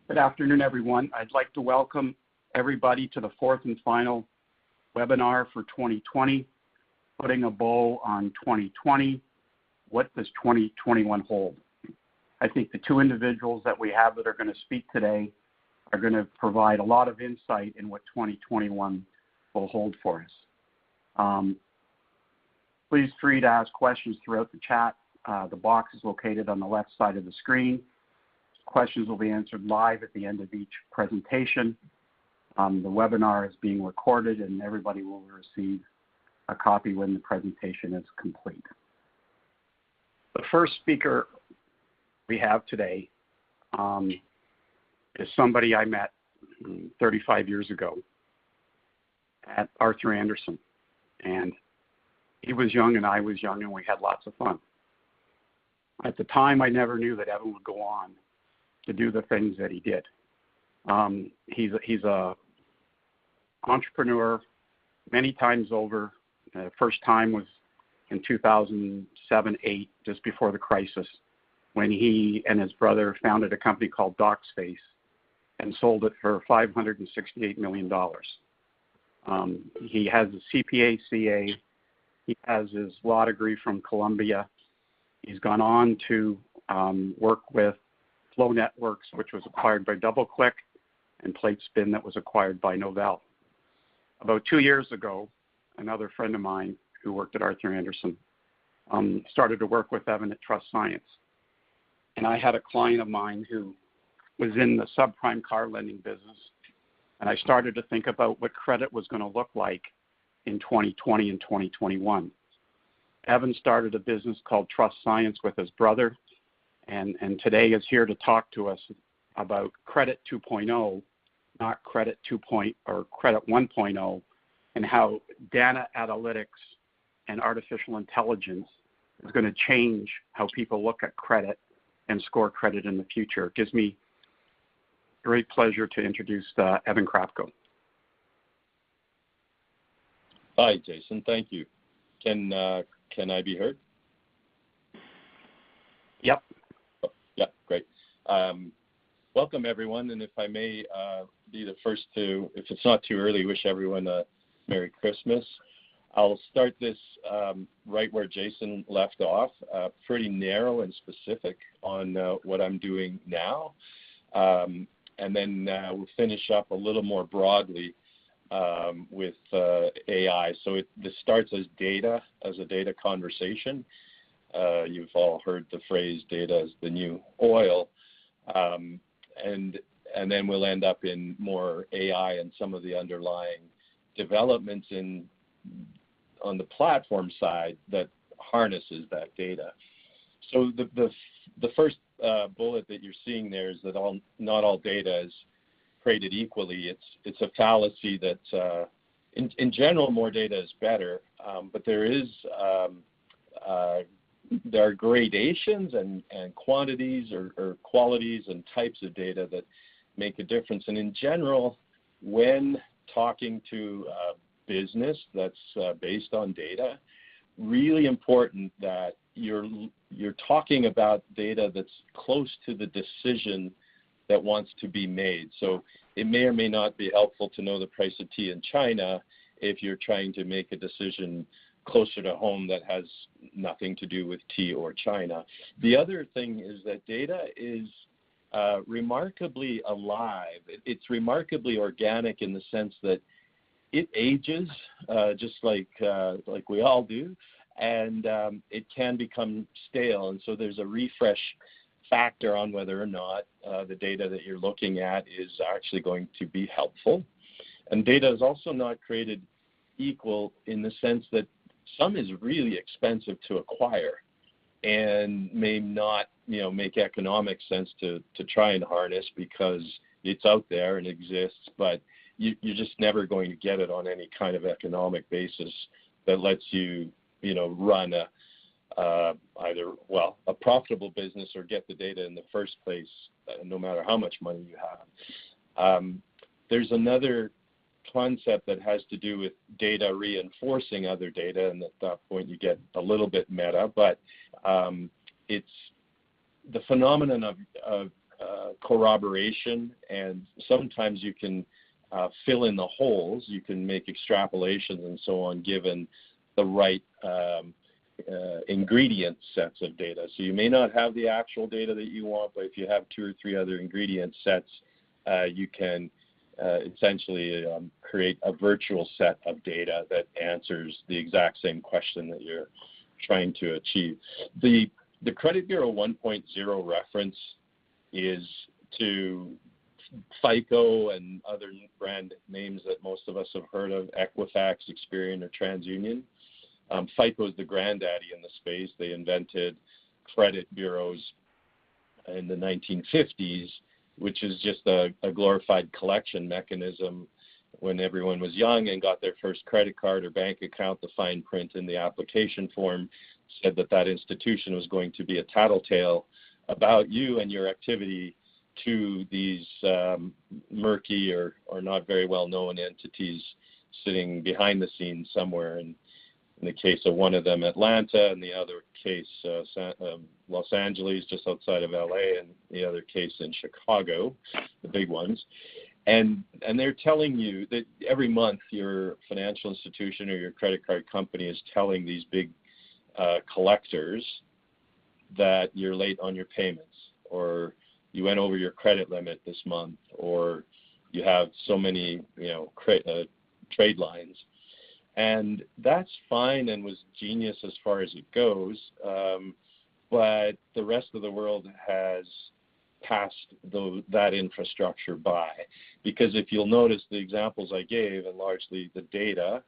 Good afternoon, everyone. I'd like to welcome everybody to the fourth and final webinar for 2020, putting a bow on 2020. What does 2021 hold? I think the two individuals that we have that are going to speak today are going to provide a lot of insight in what 2021 will hold for us. Please feel free to ask questions throughout the chat. The box is located on the left side of the screen. Questions will be answered live at the end of each presentation. The webinar is being recorded and everybody will receive a copy when the presentation is complete. The first speaker we have today is somebody I met 35 years ago at Arthur Andersen. And he was young and I was young and we had lots of fun. At the time, I never knew that Evan would go on to do the things that he did. He's a entrepreneur many times over. The first time was in 2007-8, just before the crisis, when he and his brother founded a company called DocSpace and sold it for $568 million. He has a CPA, CA. He has his law degree from Columbia. He's gone on to work with Flow Networks, which was acquired by DoubleClick, and PlateSpin that was acquired by Novell. About 2 years ago, another friend of mine who worked at Arthur Andersen started to work with Evan at Trust Science. And I had a client of mine who was in the subprime car lending business, and I started to think about what credit was going to look like in 2020 and 2021. Evan started a business called Trust Science with his brother, and today is here to talk to us about Credit 2.0, not Credit 2.0 or Credit 1.0, and how data analytics and artificial intelligence is going to change how people look at credit and score credit in the future. It gives me great pleasure to introduce Evan Chrapko. Hi, Jason. Thank you. Can I be heard? Yep. Oh, yeah, great. Welcome, everyone. And if I may be the first to, if it's not too early, wish everyone a Merry Christmas. I'll start this right where Jason left off, pretty narrow and specific on what I'm doing now. And then we'll finish up a little more broadly with AI. So this starts as data, as a data conversation. You've all heard the phrase data is the new oil. And then we'll end up in more AI and some of the underlying developments on the platform side that harnesses that data. So the first bullet that you're seeing there is that not all data is created equally. It's a fallacy that in general more data is better, but there are gradations and quantities or qualities and types of data that make a difference. And in general, when talking to a business that's based on data, really important that you're talking about data that's close to the decision that wants to be made. So it may or may not be helpful to know the price of tea in China if you're trying to make a decision closer to home that has nothing to do with tea or China. The other thing is that data is remarkably alive. It's remarkably organic in the sense that it ages just like we all do, and it can become stale. And so there's a refresh factor on whether or not the data that you're looking at is actually going to be helpful. And data is also not created equal in the sense that some is really expensive to acquire and may not, make economic sense to try and harness because it's out there and exists, but you're just never going to get it on any kind of economic basis that lets you, run either a profitable business or get the data in the first place, no matter how much money you have. There's another concept that has to do with data reinforcing other data, and at that point you get a little bit meta, but it's the phenomenon of corroboration, and sometimes you can fill in the holes. You can make extrapolations and so on given the right ingredient sets of data. So you may not have the actual data that you want, but if you have 2 or 3 other ingredient sets, you can essentially create a virtual set of data that answers the exact same question that you're trying to achieve. The Credit Bureau 1.0 reference is to FICO and other brand names that most of us have heard of, Equifax, Experian, or TransUnion. FICO is the granddaddy in the space. They invented credit bureaus in the 1950s, which is just a glorified collection mechanism. When everyone was young and got their first credit card or bank account, the fine print in the application form said that that institution was going to be a tattletale about you and your activity to these murky or not very well-known entities sitting behind the scenes somewhere. In the case of one of them, Atlanta, and the other case, Los Angeles, just outside of LA, and the other case in Chicago, the big ones. And they're telling you that every month your financial institution or your credit card company is telling these big collectors that you're late on your payments, or you went over your credit limit this month, or you have so many, trade lines. And that's fine and was genius as far as it goes, but the rest of the world has passed that infrastructure by. Because if you'll notice the examples I gave, and largely the data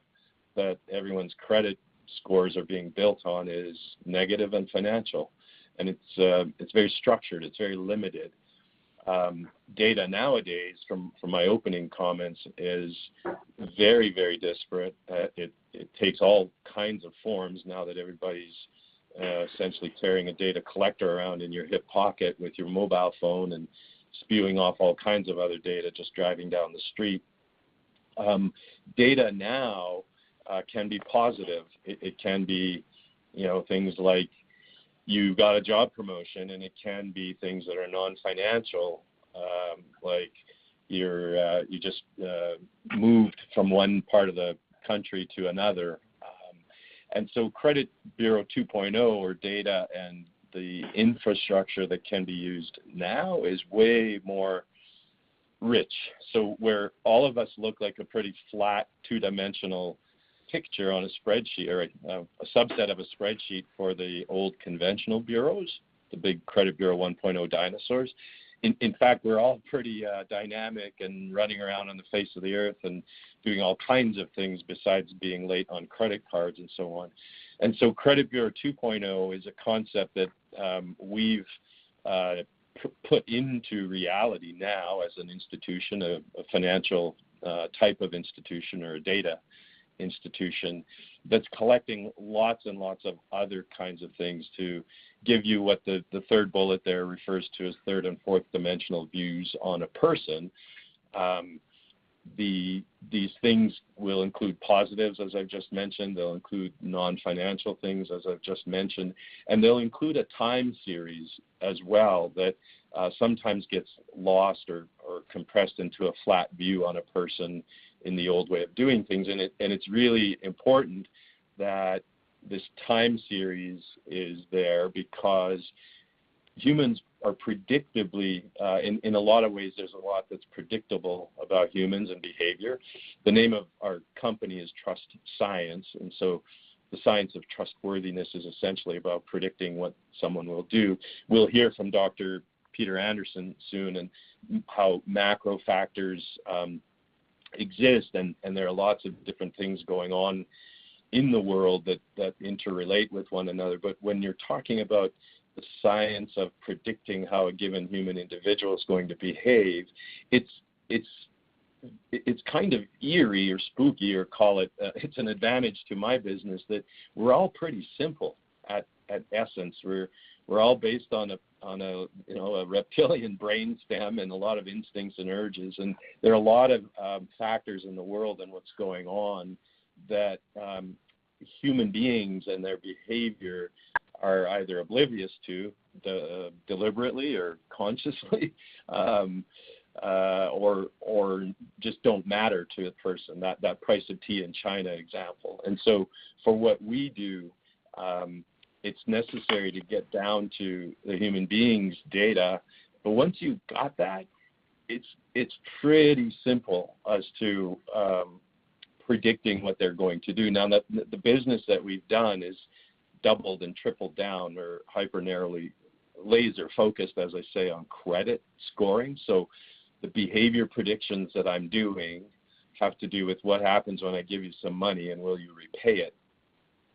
that everyone's credit scores are being built on is negative and financial. And it's very structured, it's very limited. Data nowadays, from my opening comments, is very, very disparate. It takes all kinds of forms now that everybody's essentially carrying a data collector around in your hip pocket with your mobile phone and spewing off all kinds of other data just driving down the street. Data now can be positive. It can be, things like you got a job promotion, and it can be things that are non-financial, like you just moved from one part of the country to another. And so Credit Bureau 2.0, or data and the infrastructure that can be used now, is way more rich. So where all of us look like a pretty flat, two-dimensional picture on a spreadsheet, or a subset of a spreadsheet for the old conventional bureaus, the big Credit Bureau 1.0 dinosaurs. In fact, we're all pretty dynamic and running around on the face of the earth and doing all kinds of things besides being late on credit cards and so on. And so Credit Bureau 2.0 is a concept that we've put into reality now as an institution, a financial type of institution, or a data institution that's collecting lots and lots of other kinds of things to give you what the third bullet there refers to as third and fourth dimensional views on a person. These things will include positives, as I've just mentioned. They'll include non-financial things, as I've just mentioned. And they'll include a time series as well that sometimes gets lost or compressed into a flat view on a person in the old way of doing things. And it's really important that this time series is there, because humans are predictably, in a lot of ways, there's a lot that's predictable about humans and behavior. The name of our company is Trust Science, and so the science of trustworthiness is essentially about predicting what someone will do. We'll hear from Dr. Peter Andersen soon, and how macro factors exist, and there are lots of different things going on in the world that interrelate with one another. But when you're talking about the science of predicting how a given human individual is going to behave, it's kind of eerie or spooky, or call it, it's an advantage to my business that we're all pretty simple at essence. We're all based on a reptilian brainstem and a lot of instincts and urges, and there are a lot of factors in the world and what's going on that human beings and their behavior are either oblivious to deliberately or consciously, or just don't matter to a person. That price of tea in China example. And so for what we do, it's necessary to get down to the human being's data. But once you've got that, it's pretty simple as to predicting what they're going to do. Now, that the business that we've done is doubled and tripled down, or hyper narrowly laser focused, as I say, on credit scoring. So the behavior predictions that I'm doing have to do with what happens when I give you some money and will you repay it.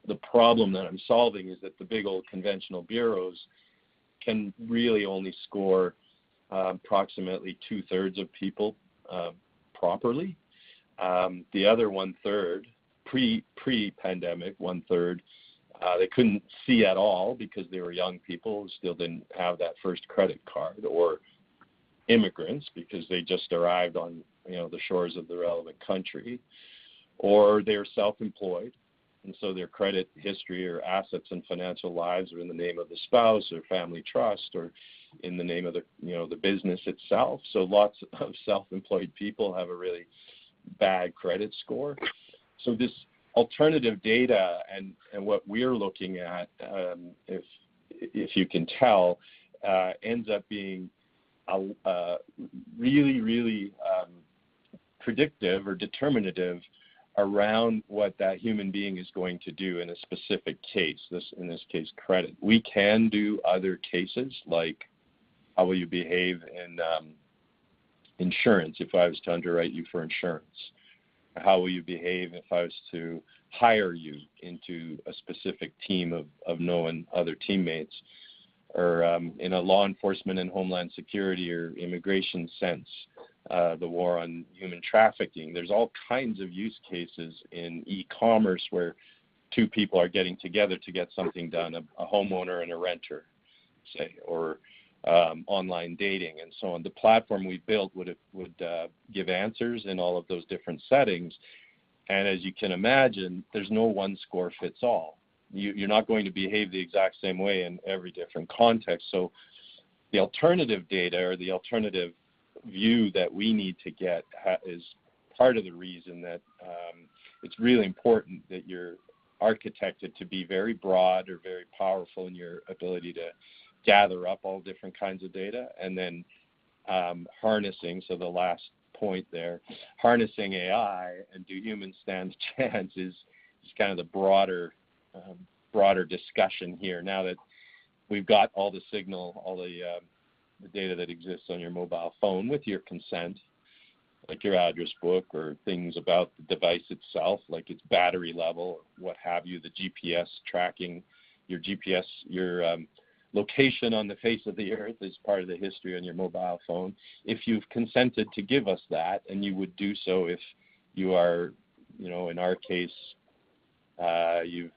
The problem that I'm solving is that the big old conventional bureaus can really only score approximately 2/3 of people properly. The other 1/3, pre-pandemic, 1/3, they couldn't see at all because they were young people who still didn't have that first credit card, or immigrants because they just arrived on the shores of the relevant country, or they're self-employed, and so their credit history or assets and financial lives are in the name of the spouse or family trust, or in the name of the business itself. So lots of self-employed people have a really bad credit score. So this alternative data and what we're looking at, if you can tell, ends up being really predictive or determinative around what that human being is going to do in a specific case, in this case credit. We can do other cases, like how will you behave in insurance if I was to underwrite you for insurance? How will you behave if I was to hire you into a specific team of known other teammates? Or in a law enforcement and homeland security or immigration sense, the war on human trafficking. There's all kinds of use cases in e-commerce where two people are getting together to get something done, a homeowner and a renter, say, or online dating and so on. The platform we built would give answers in all of those different settings. And as you can imagine, there's no one score fits all. You're not going to behave the exact same way in every different context. So the alternative data, or the alternative view that we need to get, is part of the reason that it's really important that you're architected to be very broad or very powerful in your ability to gather up all different kinds of data, and then harnessing, so the last point there, harnessing AI and do humans stand a chance is kind of the broader discussion here. Now that we've got all the signal, all the data that exists on your mobile phone with your consent, like your address book or things about the device itself, like its battery level, what have you, the GPS tracking, your location on the face of the earth is part of the history on your mobile phone. If you've consented to give us that, and you would do so if you are, in our case, you've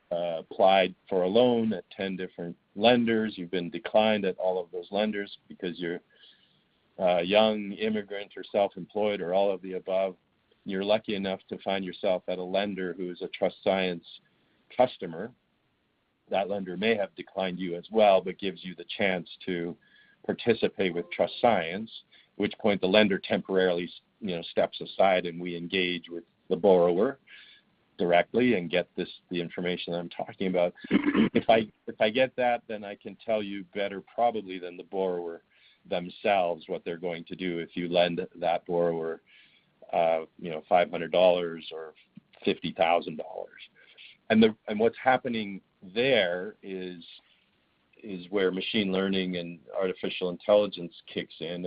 applied for a loan at 10 different lenders, you've been declined at all of those lenders because you're young, immigrant, or self-employed, or all of the above, you're lucky enough to find yourself at a lender who is a Trust Science customer. That lender may have declined you as well, but gives you the chance to participate with Trust Science, at which point the lender temporarily steps aside and we engage with the borrower directly and get the information I'm talking about. If I get that, then I can tell you better probably than the borrower themselves what they're going to do if you lend that borrower $500 or $50,000. And what's happening there is where machine learning and artificial intelligence kicks in,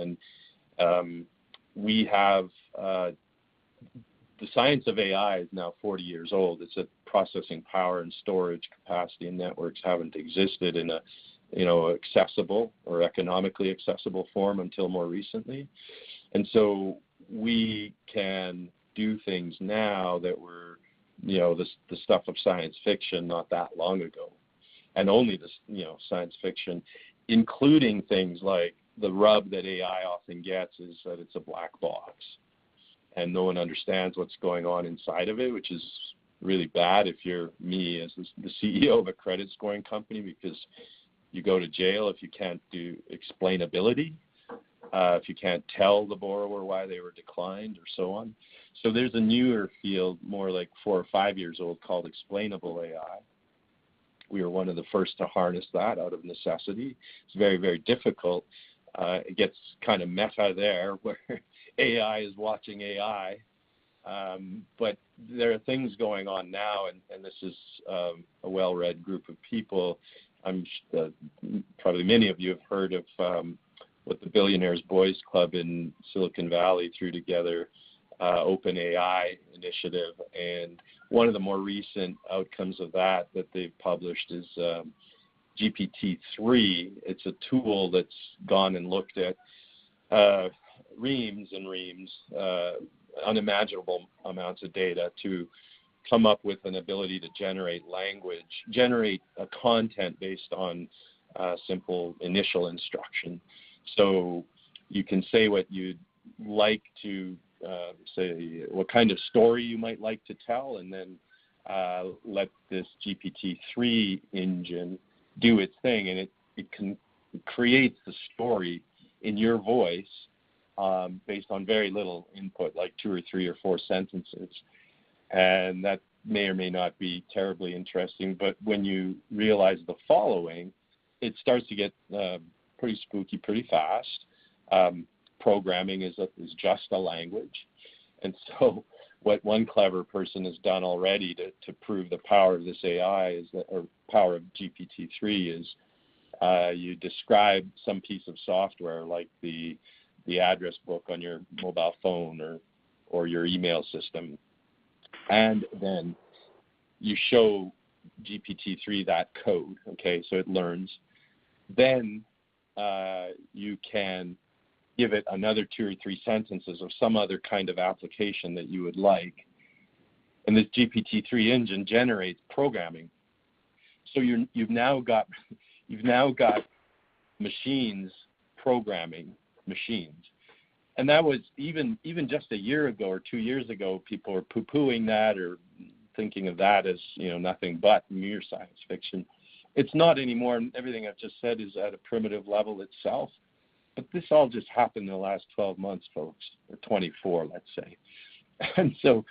and we have the science of AI is now 40 years old. It's a processing power and storage capacity, and networks haven't existed in a accessible or economically accessible form until more recently. And so we can do things now that were the stuff of science fiction not that long ago, and only science fiction, including things like the rub that AI often gets is that it's a black box and no one understands what's going on inside of it, which is really bad if you're me as the CEO of a credit scoring company, because you go to jail if you can't do explainability, if you can't tell the borrower why they were declined, or so on. So there's a newer field, more like 4 or 5 years old, called Explainable AI. We were one of the first to harness that out of necessity. It's very, very difficult. It gets kind of meta there, where AI is watching AI. But there are things going on now, and this is a well-read group of people. Probably many of you have heard of what the Billionaires Boys Club in Silicon Valley threw together, Open AI initiative. And one of the more recent outcomes of that they've published is GPT-3. It's a tool that's gone and looked at reams and reams, unimaginable amounts of data to come up with an ability to generate language, generate a content based on simple initial instruction. So you can say what you'd like to say, what kind of story you might like to tell, and then let this GPT-3 engine do its thing, and it creates the story in your voice based on very little input, like 2 or 3 or 4 sentences. And that may or may not be terribly interesting, but when you realize the following, it starts to get pretty spooky pretty fast. Programming is just a language. And so what one clever person has done already to prove the power of this AI or power of GPT-3 is you describe some piece of software like the address book on your mobile phone or your email system, and then you show GPT-3 that code, okay, so it learns. Then you can give it another 2 or 3 sentences of some other kind of application that you would like, and this GPT-3 engine generates programming. So you've now got machines programming machines, and that was even just a year ago or 2 years ago, people were poo-pooing that or thinking of that as nothing but mere science fiction. It's not anymore, and everything I've just said is at a primitive level itself. But this all just happened in the last 12 months, folks, or 24, let's say. And so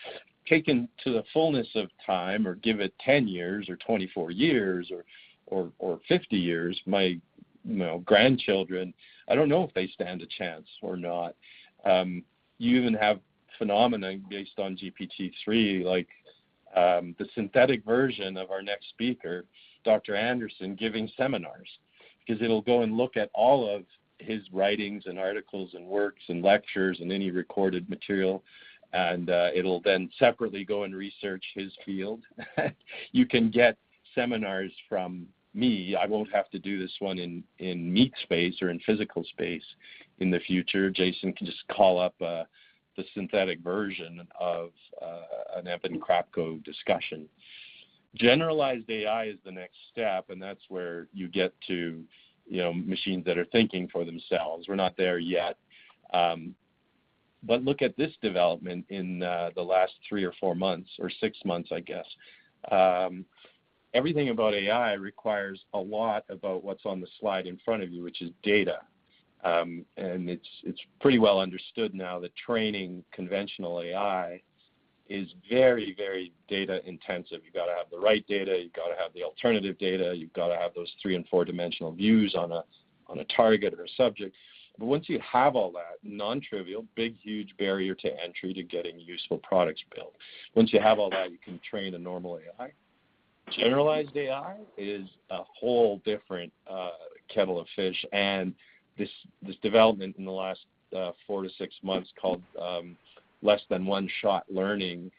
taken to the fullness of time, or give it 10 years or 24 years or 50 years, my grandchildren, I don't know if they stand a chance or not. You even have phenomena based on GPT-3, like the synthetic version of our next speaker, Dr. Andersen, giving seminars, because it'll go and look at all of his writings and articles and works and lectures and any recorded material, and it'll then separately go and research his field. You can get seminars from me. I won't have to do this one in meat space or in physical space in the future. Jason can just call up the synthetic version of an Evan Chrapko discussion. Generalized AI is the next step, and that's where you get to machines that are thinking for themselves. We're not there yet. But look at this development in the last 3 or 4 months, or 6 months, I guess. Everything about AI requires a lot about what's on the slide in front of you, which is data. And it's pretty well understood now that training conventional AI is very, very data intensive. You've got to have the right data, you've got to have the alternative data, you've got to have those 3- and 4-dimensional views on a target or a subject. But once you have all that, non-trivial, big, huge barrier to entry to getting useful products built. Once you have all that, you can train a normal AI. Generalized AI is a whole different kettle of fish, and this development in the last 4 to 6 months called less than one-shot learning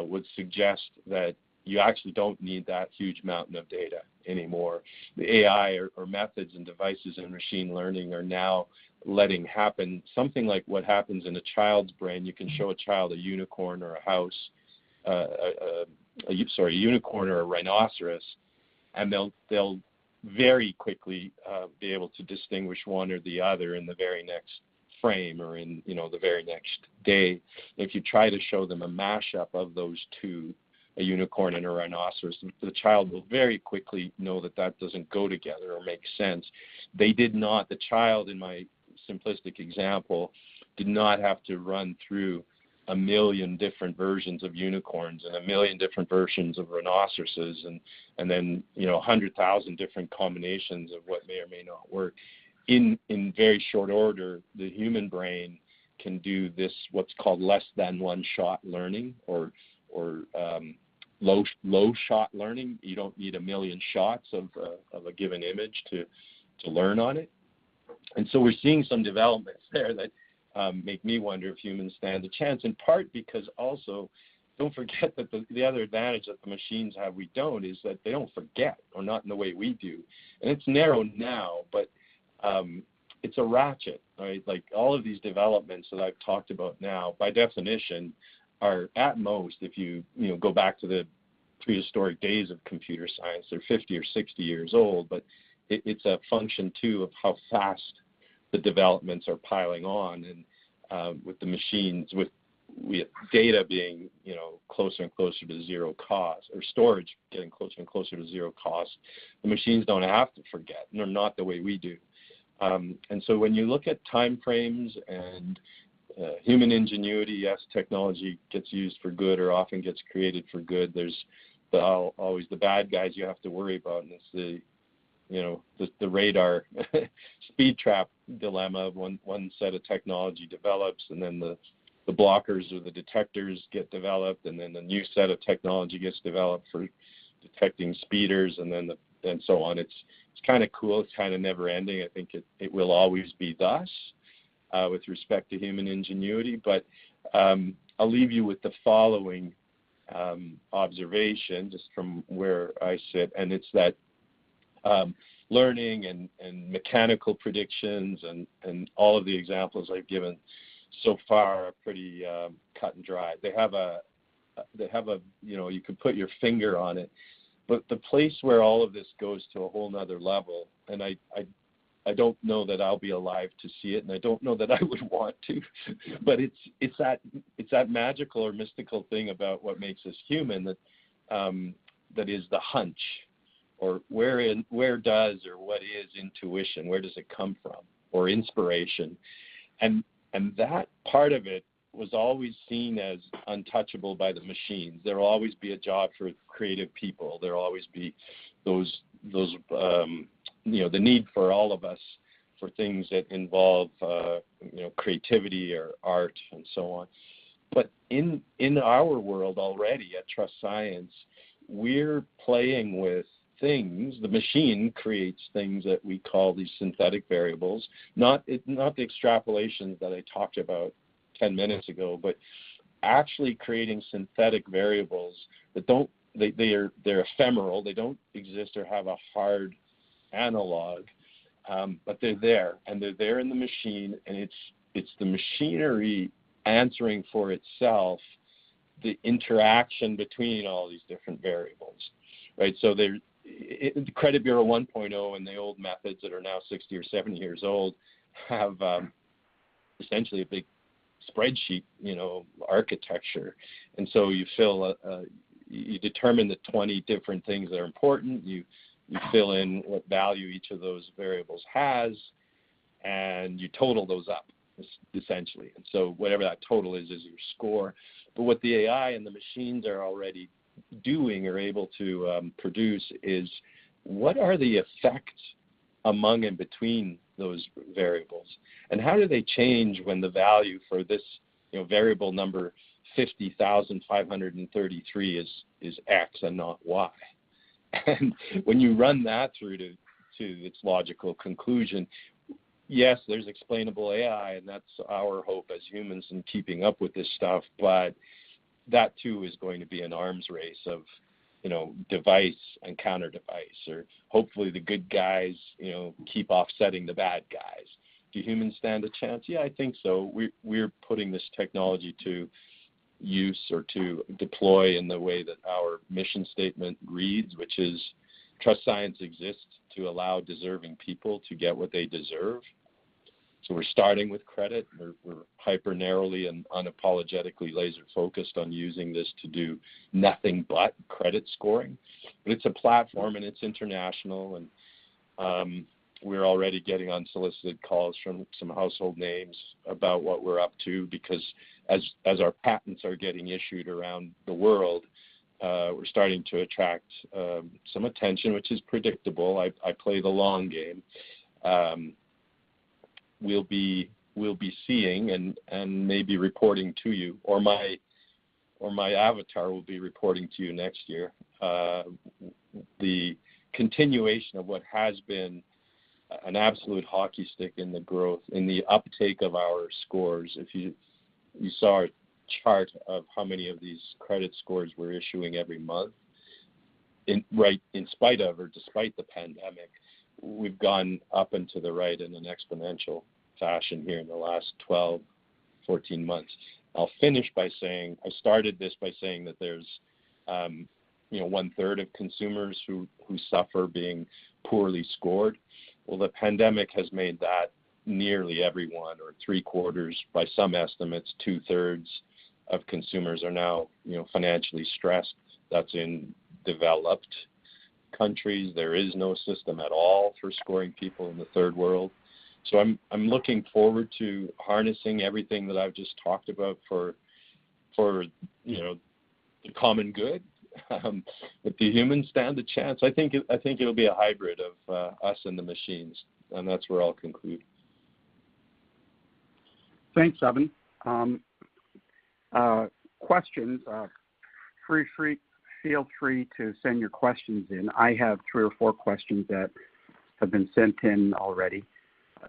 would suggest that you actually don't need that huge mountain of data anymore. The AI or methods and devices in machine learning are now letting happen something like what happens in a child's brain. You can show a child a unicorn or a house, a unicorn or a rhinoceros, and they'll very quickly be able to distinguish one or the other in the very next frame or in the very next day. If you try to show them a mashup of those two a unicorn and a rhinoceros, the child will very quickly know that that doesn't go together or make sense. They did not, the child in my simplistic example did not have to run through a million different versions of unicorns and a million different versions of rhinoceroses and then 100,000 different combinations of what may or may not work. In very short order, the human brain can do this, what's called less than one shot learning, or low shot learning. You don't need a million shots of a given image to learn on it. And so we're seeing some developments there that make me wonder if humans stand a chance, in part because also, don't forget that the other advantage that the machines have we don't is that they don't forget, or not in the way we do. And it's narrow now, but it's a ratchet, right? Like all of these developments that I've talked about now, by definition, are at most, if you go back to the prehistoric days of computer science, they're 50 or 60 years old, but it's a function too of how fast the developments are piling on, and with the machines, with data being closer and closer to zero cost, or storage getting closer and closer to zero cost, the machines don't have to forget, and they're not the way we do. And so when you look at time frames and human ingenuity, yes, technology gets used for good or often gets created for good. There's always the bad guys you have to worry about, and it's the radar speed trap dilemma. One set of technology develops, and then the blockers or the detectors get developed, and then the new set of technology gets developed for detecting speeders, and so on. It's kind of cool. It's kind of never ending. I think it will always be thus with respect to human ingenuity. But I'll leave you with the following observation, just from where I sit, and it's that learning and mechanical predictions and all of the examples I've given so far are pretty cut and dry. They have a you can put your finger on it, but the place where all of this goes to a whole nother level, and I don't know that I'll be alive to see it, and I don't know that I would want to, but it's that magical or mystical thing about what makes us human that is the hunch, or where does or what is intuition? Where does it come from? Or inspiration? And that part of it was always seen as untouchable by the machines. There will always be a job for creative people. There will always be those the need for all of us for things that involve creativity or art and so on. But in our world already at Trust Science, we're playing with things. The machine creates things that we call these synthetic variables, not the extrapolations that I talked about 10 minutes ago, but actually creating synthetic variables that they're ephemeral. They don't exist or have a hard analog, but they're there, and they're there in the machine, and it's the machinery answering for itself the interaction between all these different variables, right? So the Credit Bureau 1.0 and the old methods that are now 60 or 70 years old have essentially a big spreadsheet, architecture. And so you you determine the 20 different things that are important. You fill in what value each of those variables has, and you total those up, essentially. And so whatever that total is your score. But what the AI and the machines are already doing or able to produce is, what are the effects among and between those variables, and how do they change when the value for this variable number 50,533 is X and not Y? And when you run that through to its logical conclusion, yes, there's explainable AI, and that's our hope as humans in keeping up with this stuff, but that too is going to be an arms race of device and counter device, or hopefully the good guys keep offsetting the bad guys. Do humans stand a chance? Yeah, I think so. We're putting this technology to use or to deploy in the way that our mission statement reads, which is Trust Science exists to allow deserving people to get what they deserve. So we're starting with credit. We're hyper narrowly and unapologetically laser focused on using this to do nothing but credit scoring. But it's a platform and it's international, and we're already getting unsolicited calls from some household names about what we're up to, because as our patents are getting issued around the world, we're starting to attract some attention, which is predictable. I play the long game. We'll be seeing and maybe reporting to you, or my avatar will be reporting to you next year, the continuation of what has been an absolute hockey stick in the growth, in the uptake of our scores. If you saw a chart of how many of these credit scores we're issuing every month, in spite of or despite the pandemic, we've gone up and to the right in an exponential fashion here in the last 12, 14 months. I'll finish by saying, I started this by saying that there's 1/3 of consumers who suffer being poorly scored. Well, the pandemic has made that nearly everyone, or 3/4, by some estimates, 2/3 of consumers are now, financially stressed. That's in developed countries. There is no system at all for scoring people in the third world. So I'm looking forward to harnessing everything that I've just talked about for the common good. But the humans stand a chance. I think it'll be a hybrid of us and the machines, and that's where I'll conclude. Thanks, Evan. Questions. Feel free to send your questions in. I have 3 or 4 questions that have been sent in already.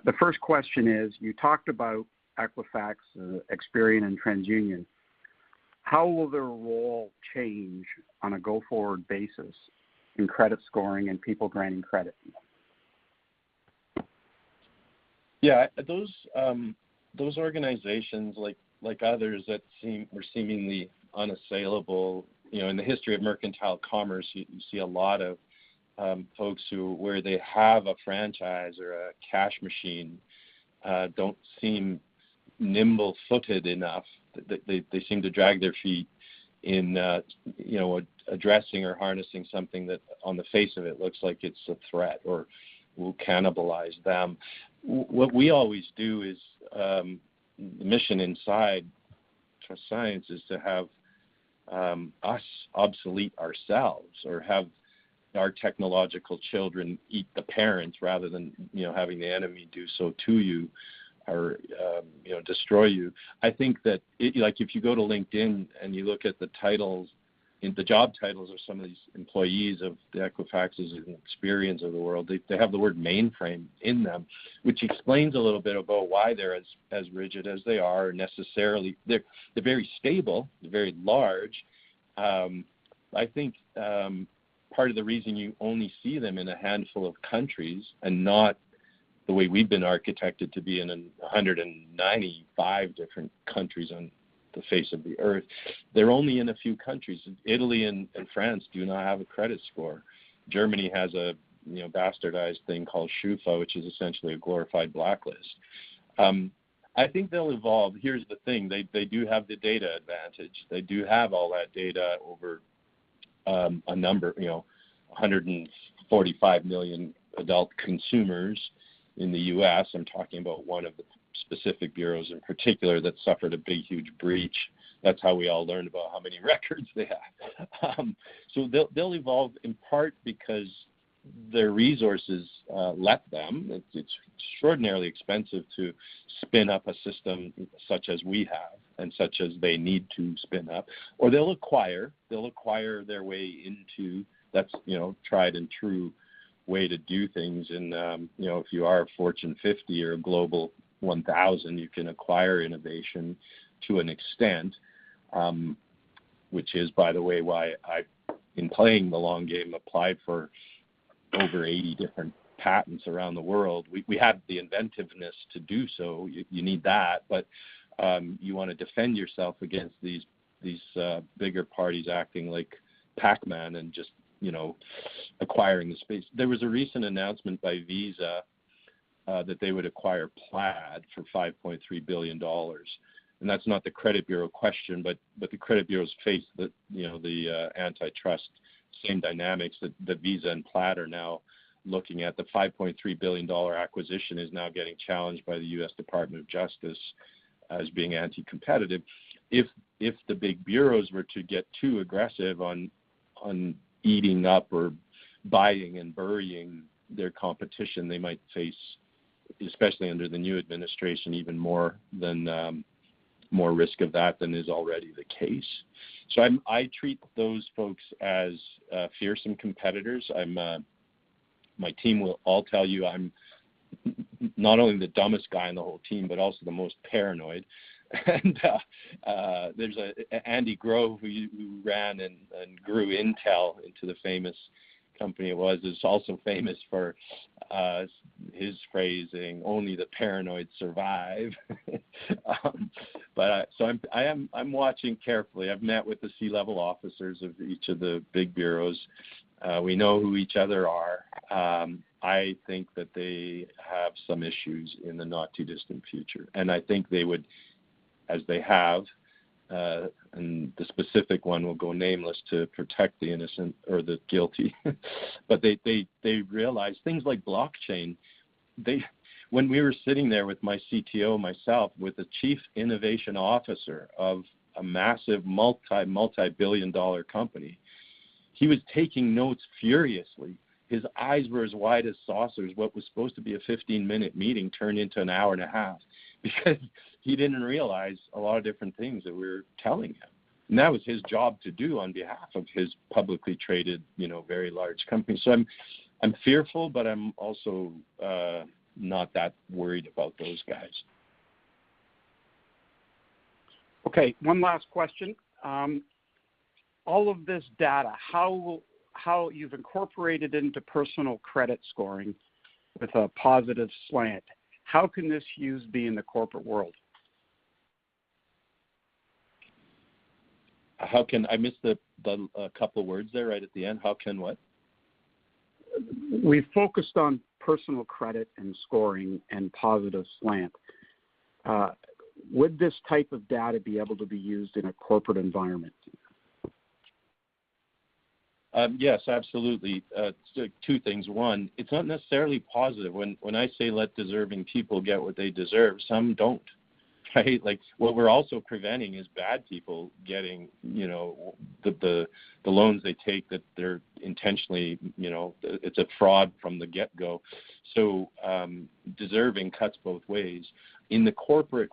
The first question is, you talked about Equifax, Experian, and TransUnion. How will their role change on a go-forward basis in credit scoring and people granting credit? Yeah, those organizations, like others that were seemingly unassailable, in the history of mercantile commerce, you see a lot of folks where they have a franchise or a cash machine, don't seem nimble-footed enough. They seem to drag their feet in addressing or harnessing something that on the face of it looks like it's a threat or will cannibalize them. What we always do is the mission inside Trust Science is to have us obsolete ourselves, or have our technological children eat the parents, rather than having the enemy do so to you, or destroy you. I think that if you go to LinkedIn and you look at the titles, the job titles of some of these employees of the Equifaxes and Experians of the world, they have the word mainframe in them, which explains a little bit about why they're as rigid as they are. Necessarily, they're very stable, they're very large. I think part of the reason you only see them in a handful of countries, and not the way we've been architected to be in 195 different countries on the face of the earth, they're only in a few countries. Italy and France do not have a credit score. Germany has a bastardized thing called Schufa, which is essentially a glorified blacklist. I think they'll evolve. Here's the thing: they do have the data advantage. They do have all that data over a number, 145 million adult consumers in the U.S. I'm talking about one of the specific bureaus in particular that suffered a big, huge breach. That's how we all learned about how many records they have. So they'll evolve in part because their resources let them. It's extraordinarily expensive to spin up a system such as we have and such as they need to spin up, or they'll acquire their way into. That's tried and true way to do things. And if you are a Fortune 50 or a Global 1000, you can acquire innovation to an extent, which is, by the way, why I, in playing the long game, applied for over 80 different patents around the world. We have the inventiveness to do so. You need that, but you want to defend yourself against these bigger parties acting like Pac-Man and just acquiring the space. There was a recent announcement by Visa that they would acquire Plaid for $5.3 billion. And that's not the credit bureau question, but the credit bureaus face the antitrust same dynamics that Visa and Plaid are now looking at. The $5.3 billion acquisition is now getting challenged by the U.S. Department of Justice as being anti-competitive. If the big bureaus were to get too aggressive on eating up or buying and burying their competition, they might face, especially under the new administration, even more risk of that than is already the case. So I treat those folks as fearsome competitors. My team will all tell you I'm not only the dumbest guy on the whole team, but also the most paranoid. And there's Andy Grove who ran and grew Intel into the famous company it was, is also famous for his phrasing, "Only the paranoid survive." So I'm watching carefully. I've met with the C-level officers of each of the big bureaus. We know who each other are. I think that they have some issues in the not too distant future, and I think they would, as they have, and the specific one will go nameless to protect the innocent or the guilty, but they realize things like blockchain. When we were sitting there with my CTO, myself, with the chief innovation officer of a massive multi-billion-dollar company, he was taking notes furiously. His eyes were as wide as saucers. What was supposed to be a 15-minute meeting turned into an hour and a half because he didn't realize a lot of different things that we were telling him. And that was his job to do on behalf of his publicly traded, very large company. So I'm fearful, but I'm also not that worried about those guys. Okay, one last question. All of this data, how you've incorporated into personal credit scoring with a positive slant, how can this use be in the corporate world? How can I missed the couple words there right at the end? How can what? We focused on personal credit and scoring and positive slant. Would this type of data be able to be used in a corporate environment? Yes, absolutely. Two things. One, it's not necessarily positive. When I say let deserving people get what they deserve, some don't. Right? Like what we're also preventing is bad people getting, the loans they take that they're intentionally, it's a fraud from the get-go. So deserving cuts both ways. In the corporate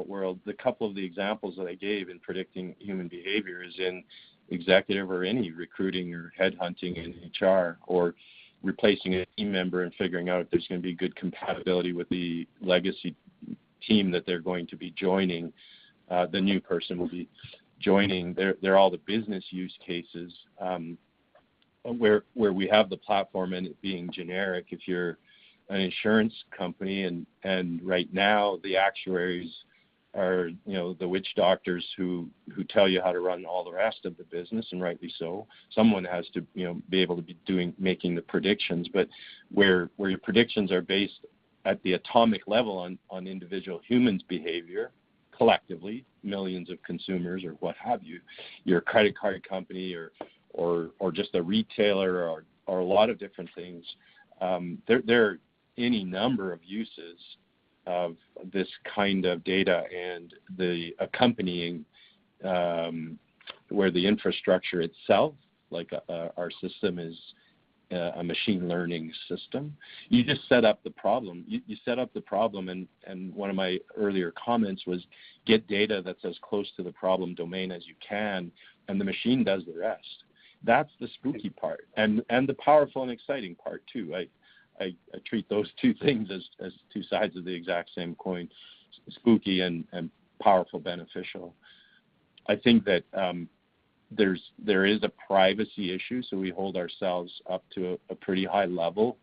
world, the couple of the examples that I gave in predicting human behavior is in executive or any recruiting or headhunting in HR, or replacing a team member and figuring out if there's going to be good compatibility with the legacy team that they're going to be joining. The new person will be joining. They're all the business use cases where we have the platform and it being generic. If you're an insurance company and right now the actuaries are the witch doctors who tell you how to run all the rest of the business, and rightly so. Someone has to be able to be making the predictions, but where your predictions are based at the atomic level on individual humans' behavior collectively, millions of consumers or what have you, your credit card company or just a retailer or a lot of different things. There are any number of uses of this kind of data and the accompanying where the infrastructure itself, like our system is a machine learning system. You just set up the problem. You set up the problem, and one of my earlier comments was get data that's as close to the problem domain as you can, and the machine does the rest. That's the spooky part, and the powerful and exciting part too. I treat those two things as two sides of the exact same coin, spooky and powerful, beneficial. I think that there is a privacy issue, so we hold ourselves up to a pretty high level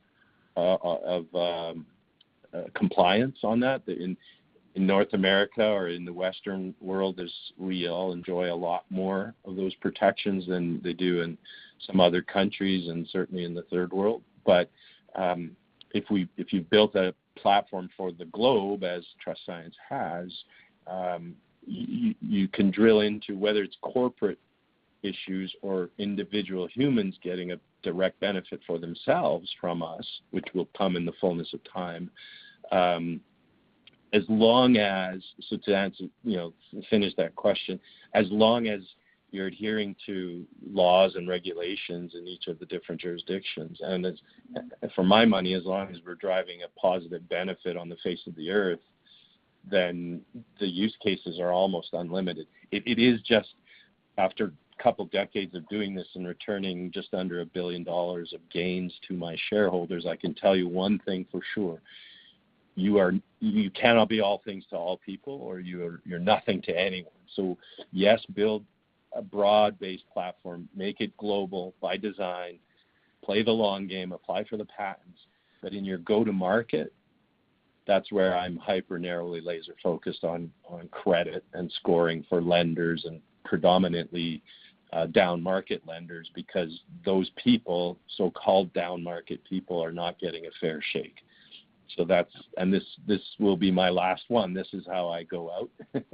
of compliance on that. In North America or in the Western world, we all enjoy a lot more of those protections than they do in some other countries and certainly in the third world. But if you've built a platform for the globe, as Trust Science has, you can drill into whether it's corporate issues or individual humans getting a direct benefit for themselves from us, which will come in the fullness of time. As long as, so to answer, finish that question, as long as you're adhering to laws and regulations in each of the different jurisdictions, and for my money, as long as we're driving a positive benefit on the face of the earth, then the use cases are almost unlimited. It is just, after a couple decades of doing this and returning just under $1 billion of gains to my shareholders, I can tell you one thing for sure. You cannot be all things to all people, or you're nothing to anyone. So yes, build a broad-based platform, make it global by design, play the long game, apply for the patents, but in your go-to-market, that's where I'm hyper-narrowly laser-focused on credit and scoring for lenders, and predominantly down-market lenders, because those people, so-called down-market people, are not getting a fair shake. So this will be my last one. This is how I go out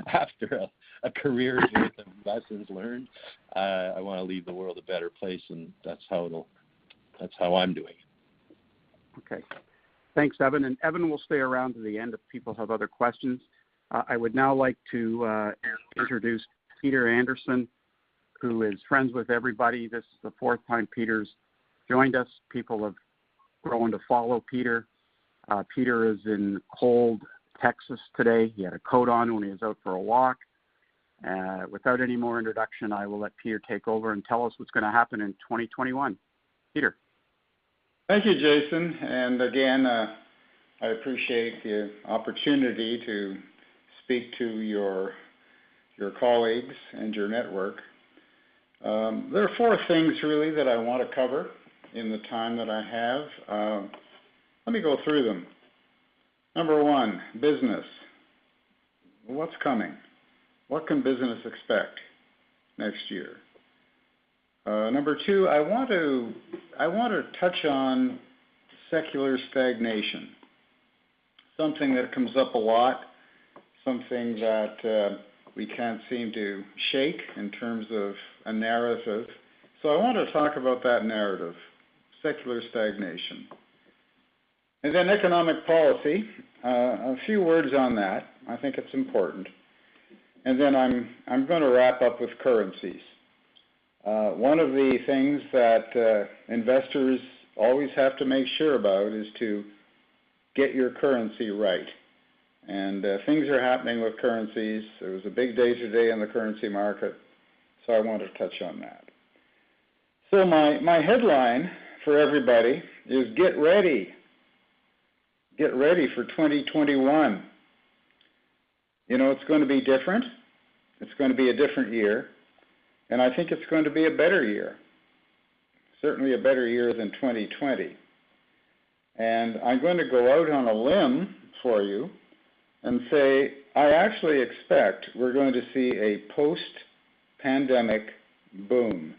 after a career's worth of lessons learned. I want to leave the world a better place, and that's how I'm doing it. Okay. Thanks, Evan. And Evan will stay around to the end if people have other questions. I would now like to introduce Peter Andersen, who is friends with everybody. This is the fourth time Peter's joined us. People have grown to follow Peter. Peter is in cold Texas today. He had a coat on when he was out for a walk. Without any more introduction, I will let Peter take over and tell us what's going to happen in 2021. Peter. Thank you, Jason. And again, I appreciate the opportunity to speak to your colleagues and your network. There are four things really that I want to cover in the time that I have. Let me go through them. Number one, business. What's coming? What can business expect next year? Number two, I want to touch on secular stagnation, something that comes up a lot, something that we can't seem to shake in terms of a narrative. So I want to talk about that narrative, secular stagnation. And then economic policy, a few words on that. I think it's important. And then I'm going to wrap up with currencies. One of the things that investors always have to make sure about is to get your currency right. And things are happening with currencies. There was a big day today in the currency market, so I want to touch on that. So my headline for everybody is get ready. Get ready for 2021. It's going to be different. It's going to be a different year. And I think it's going to be a better year. Certainly a better year than 2020. And I'm going to go out on a limb for you and say I actually expect we're going to see a post-pandemic boom.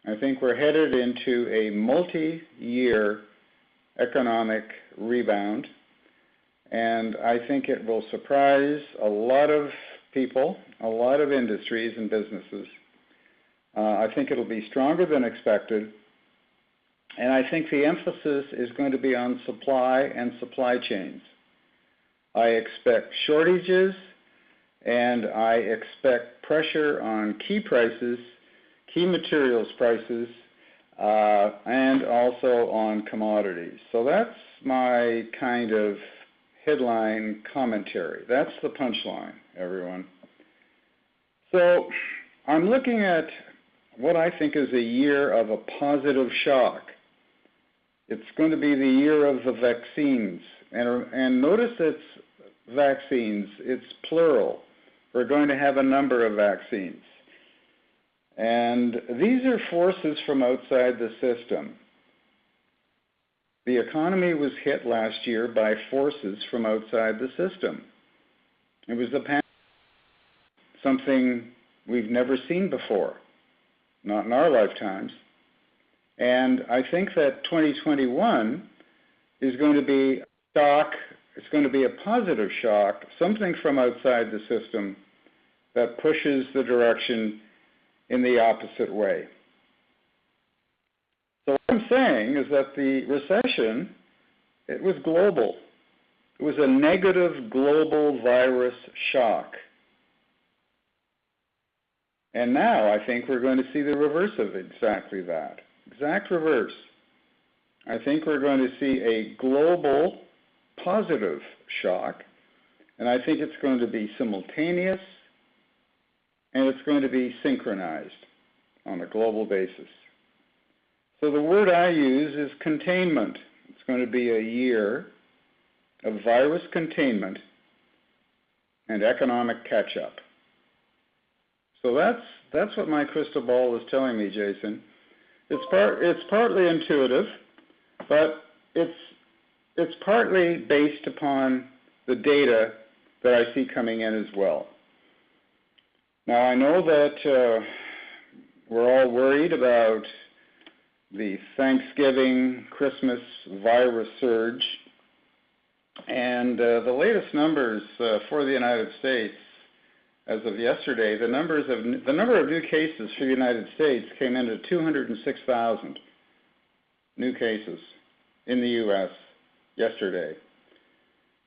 I think we're headed into a multi-year economic rebound, and I think it will surprise a lot of people, a lot of industries and businesses. I think it'll be stronger than expected, and I think the emphasis is going to be on supply and supply chains. I expect shortages, and I expect pressure on key prices, key materials prices, and also on commodities. So that's my kind of headline commentary. That's the punchline, everyone. So I'm looking at what I think is a year of a positive shock. It's going to be the year of the vaccines. And notice it's vaccines. It's plural. We're going to have a number of vaccines. And these are forces from outside the system. The economy was hit last year by forces from outside the system. It was the pandemic, something we've never seen before, not in our lifetimes. And I think that 2021 is going to be a shock, it's going to be a positive shock, something from outside the system that pushes the direction in the opposite way. So what I'm saying is that the recession, it was global. It was a negative global virus shock. And now I think we're going to see the reverse of exactly that. Exact reverse. I think we're going to see a global positive shock, and I think it's going to be simultaneous, and it's going to be synchronized on a global basis. So the word I use is containment. It's going to be a year of virus containment and economic catch-up. So that's what my crystal ball is telling me, Jason. It's partly intuitive, but it's partly based upon the data that I see coming in as well. Now, I know that we're all worried about the Thanksgiving, Christmas virus surge, and the latest numbers for the United States, as of yesterday, the number of new cases for the United States came in at 206,000 new cases in the U.S. yesterday.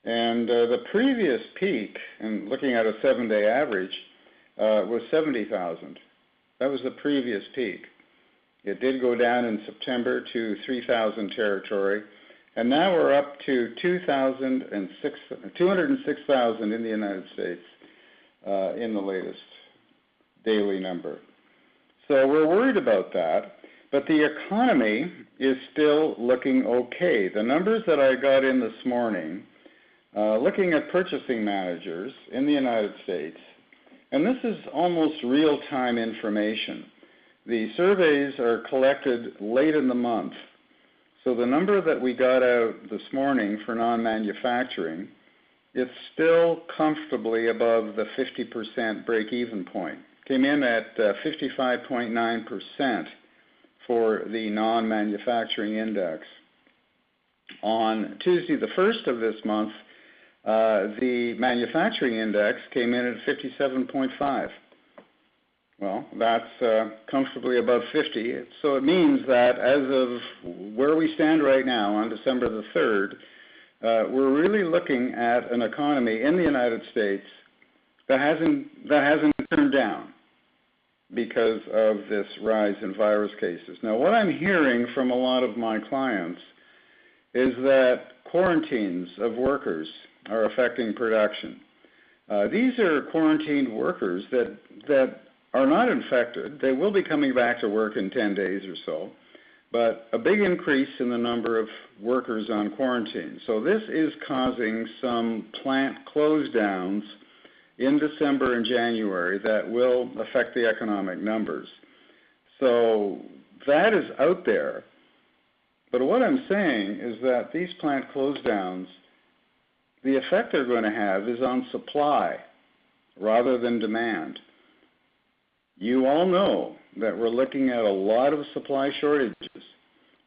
And the previous peak, and looking at a 7-day average, was 70,000. That was the previous peak. It did go down in September to 3,000 territory, and now we're up to 206,000 in the United States in the latest daily number. So we're worried about that, but the economy is still looking okay. The numbers that I got in this morning, looking at purchasing managers in the United States, and this is almost real-time information. The surveys are collected late in the month. So the number that we got out this morning for non-manufacturing, it's still comfortably above the 50% break-even point. Came in at 55.9% for the non-manufacturing index. On Tuesday the 1st of this month, the manufacturing index came in at 57.5. Well, that's comfortably above 50. So it means that as of where we stand right now on December the 3rd, we're really looking at an economy in the United States that hasn't turned down because of this rise in virus cases. Now, what I'm hearing from a lot of my clients is that quarantines of workers are affecting production. These are quarantined workers that are not infected. They will be coming back to work in 10 days or so, but a big increase in the number of workers on quarantine. So this is causing some plant close downs in December and January that will affect the economic numbers. So that is out there. But what I'm saying is that these plant close downs, the effect they're going to have is on supply rather than demand. You all know that we're looking at a lot of supply shortages.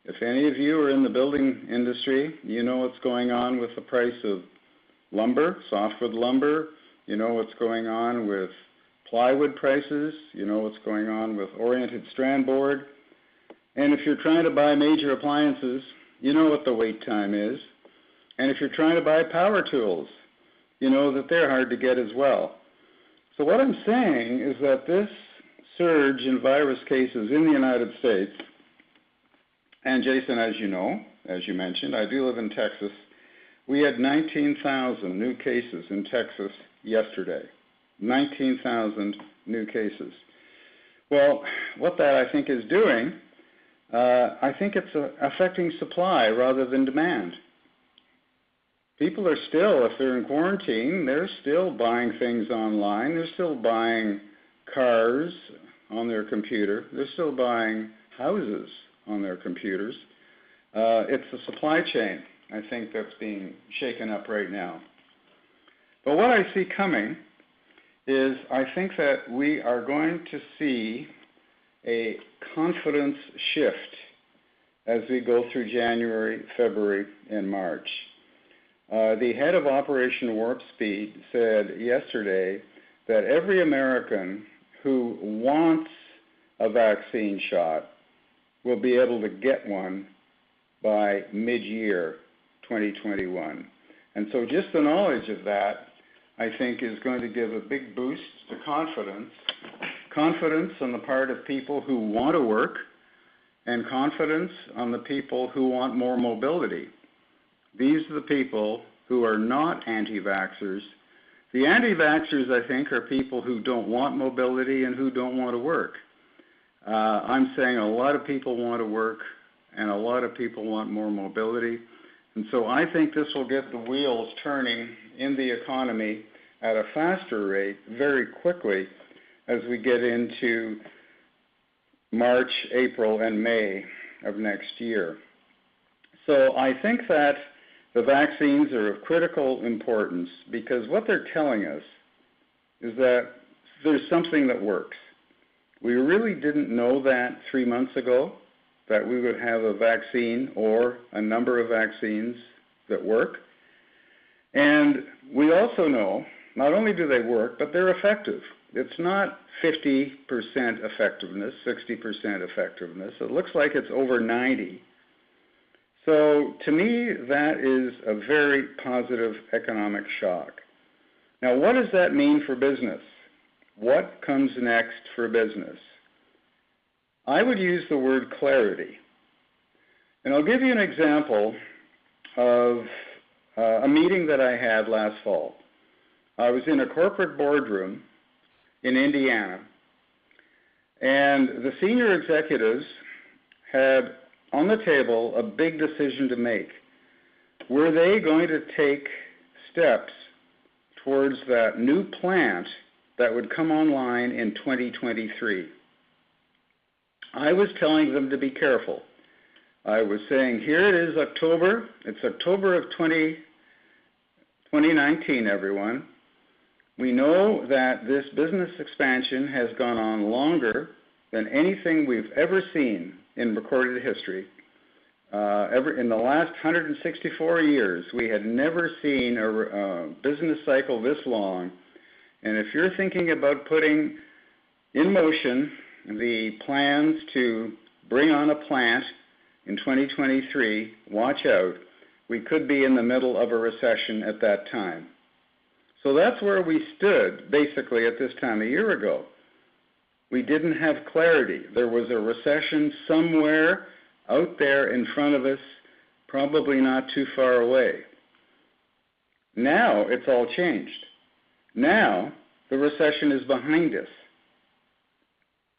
If any of you are in the building industry, you know what's going on with the price of lumber, softwood lumber. You know what's going on with plywood prices. You know what's going on with oriented strand board. And if you're trying to buy major appliances, you know what the wait time is. And if you're trying to buy power tools, you know that they're hard to get as well. So what I'm saying is that this surge in virus cases in the United States, and Jason, as you know, as you mentioned, I do live in Texas. We had 19,000 new cases in Texas yesterday. 19,000 new cases. Well, what that I think is doing, I think it's affecting supply rather than demand. People are still, if they're in quarantine, they're still buying things online. They're still buying cars on their computer. They're still buying houses on their computers. It's the supply chain, I think, that's being shaken up right now. But what I see coming is I think that we are going to see a confidence shift as we go through January, February, and March. the head of Operation Warp Speed said yesterday that every American who wants a vaccine shot will be able to get one by mid-year 2021. And so just the knowledge of that, I think, is going to give a big boost to confidence on the part of people who want to work, and confidence on the people who want more mobility. These are the people who are not anti-vaxxers. The anti-vaxxers, I think, are people who don't want mobility and who don't want to work. I'm saying a lot of people want to work and a lot of people want more mobility. And so I think this will get the wheels turning in the economy at a faster rate very quickly as we get into March, April, and May of next year. So I think that the vaccines are of critical importance because what they're telling us is that there's something that works. We really didn't know that 3 months ago, that we would have a vaccine or a number of vaccines that work. And we also know not only do they work, but they're effective. It's not 50% effectiveness, 60% effectiveness. It looks like it's over 90. So to me, that is a very positive economic shock. Now, what does that mean for business? What comes next for business? I would use the word clarity. And I'll give you an example of a meeting that I had last fall. I was in a corporate boardroom in Indiana, and the senior executives had on the table a big decision to make. Were they going to take steps towards that new plant that would come online in 2023? I was telling them to be careful. I was saying, here it is October. It's October of 2019, everyone. We know that this business expansion has gone on longer than anything we've ever seen in recorded history. In the last 164 years, we had never seen a business cycle this long. And if you're thinking about putting in motion the plans to bring on a plant in 2023, watch out. We could be in the middle of a recession at that time. So that's where we stood, basically, at this time a year ago. We didn't have clarity. There was a recession somewhere out there in front of us, probably not too far away. Now it's all changed. Now the recession is behind us.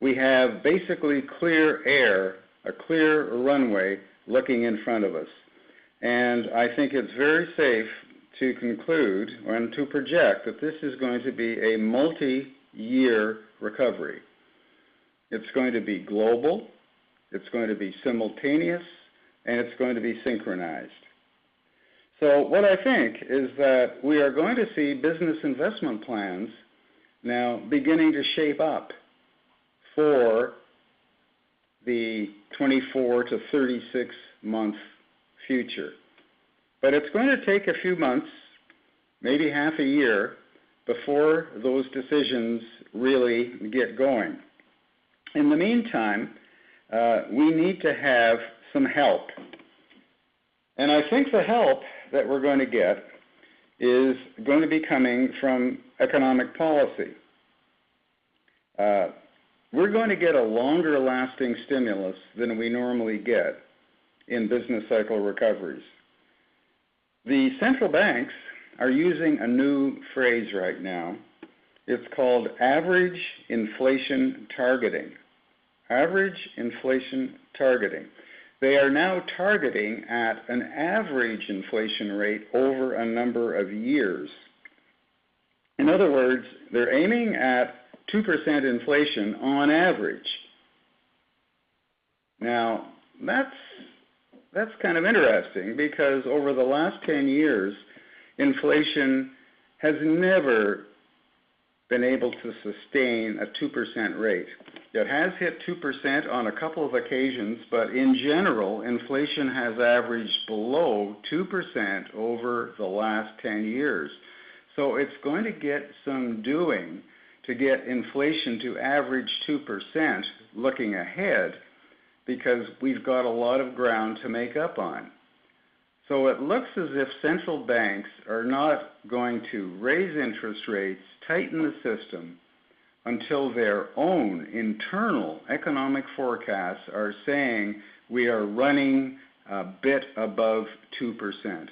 We have basically clear air, a clear runway looking in front of us. And I think it's very safe to conclude and to project that this is going to be a multi-year recovery. It's going to be global, it's going to be simultaneous, and it's going to be synchronized. So what I think is that we are going to see business investment plans now beginning to shape up for the 24 to 36 month future. But it's going to take a few months, maybe half a year, before those decisions really get going. In the meantime, we need to have some help. And I think the help that we're going to get is going to be coming from economic policy. We're going to get a longer lasting stimulus than we normally get in business cycle recoveries. The central banks are using a new phrase right now. It's called average inflation targeting. Average inflation targeting. They are now targeting at an average inflation rate over a number of years. In other words, they're aiming at 2% inflation on average. Now, that's kind of interesting because over the last 10 years, inflation has never been able to sustain a 2% rate. It has hit 2% on a couple of occasions, but in general, inflation has averaged below 2% over the last 10 years. So it's going to get some doing to get inflation to average 2% looking ahead, because we've got a lot of ground to make up on. So it looks as if central banks are not going to raise interest rates, tighten the system, until their own internal economic forecasts are saying we are running a bit above 2%.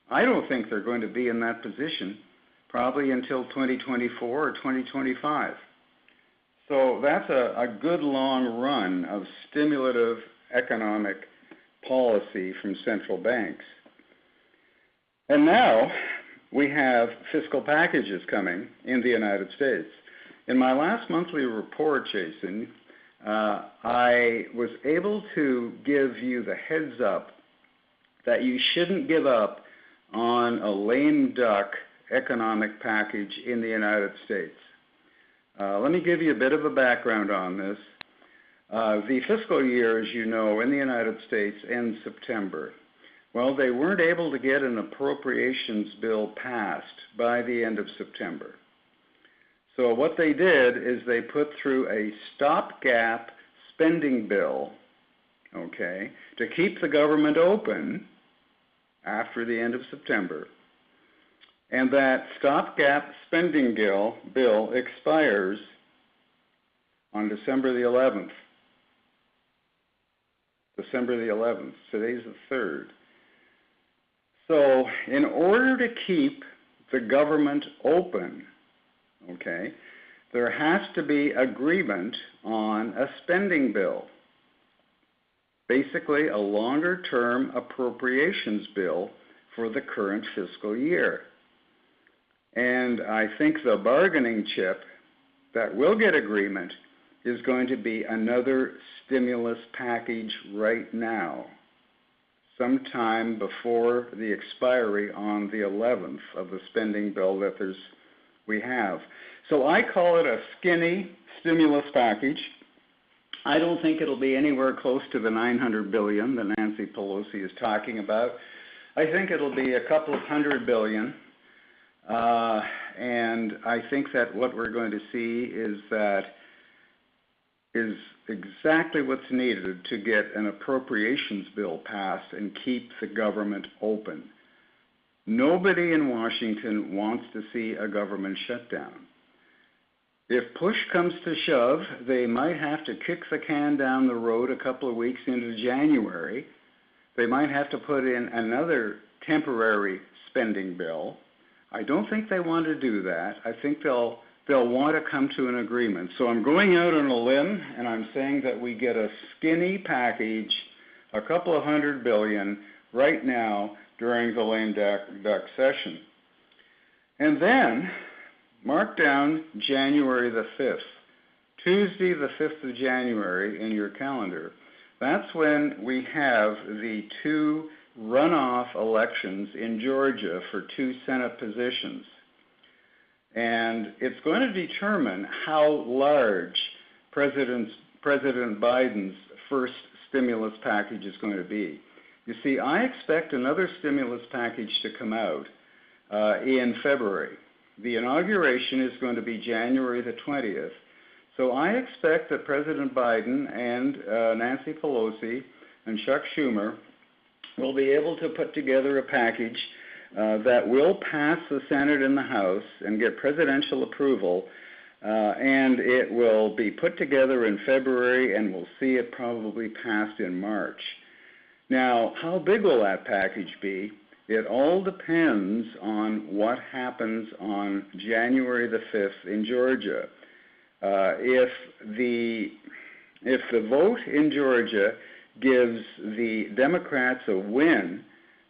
I don't think they're going to be in that position probably until 2024 or 2025. So that's a good long run of stimulative economic policy from central banks. And now we have fiscal packages coming in the United States. In my last monthly report, Jason, I was able to give you the heads up that you shouldn't give up on a lame duck economic package in the United States. Let me give you a bit of a background on this. The fiscal year, as you know, in the United States ends September. Well, they weren't able to get an appropriations bill passed by the end of September. So what they did is they put through a stopgap spending bill, okay, to keep the government open after the end of September. And that stopgap spending bill expires on December the 11th. December the 11th. Today's the 3rd. So in order to keep the government open, okay, there has to be agreement on a spending bill. Basically, a longer-term appropriations bill for the current fiscal year. And I think the bargaining chip that will get agreement is going to be another stimulus package right now, sometime before the expiry on the 11th of the spending bill that we have. So I call it a skinny stimulus package. I don't think it'll be anywhere close to the $900 billion that Nancy Pelosi is talking about. I think it'll be a couple of $100 billion. And I think that what we're going to see is exactly what's needed to get an appropriations bill passed and keep the government open. Nobody in Washington wants to see a government shutdown. If push comes to shove, they might have to kick the can down the road a couple of weeks into January. They might have to put in another temporary spending bill. I don't think they want to do that. I think they'll want to come to an agreement. So I'm going out on a limb, and I'm saying that we get a skinny package, a couple of $100 billion, right now during the lame duck session. And then, mark down January the 5th, Tuesday the 5th of January in your calendar. That's when we have the two runoff elections in Georgia for two Senate positions. And it's going to determine how large President Biden's first stimulus package is going to be. You see, I expect another stimulus package to come out in February. The inauguration is going to be January the 20th. So I expect that President Biden and Nancy Pelosi and Chuck Schumer will be able to put together a package that will pass the Senate and the House and get presidential approval, and it will be put together in February, and we'll see it probably passed in March. Now, how big will that package be? It all depends on what happens on January the 5th in Georgia. If the vote in Georgia gives the Democrats a win,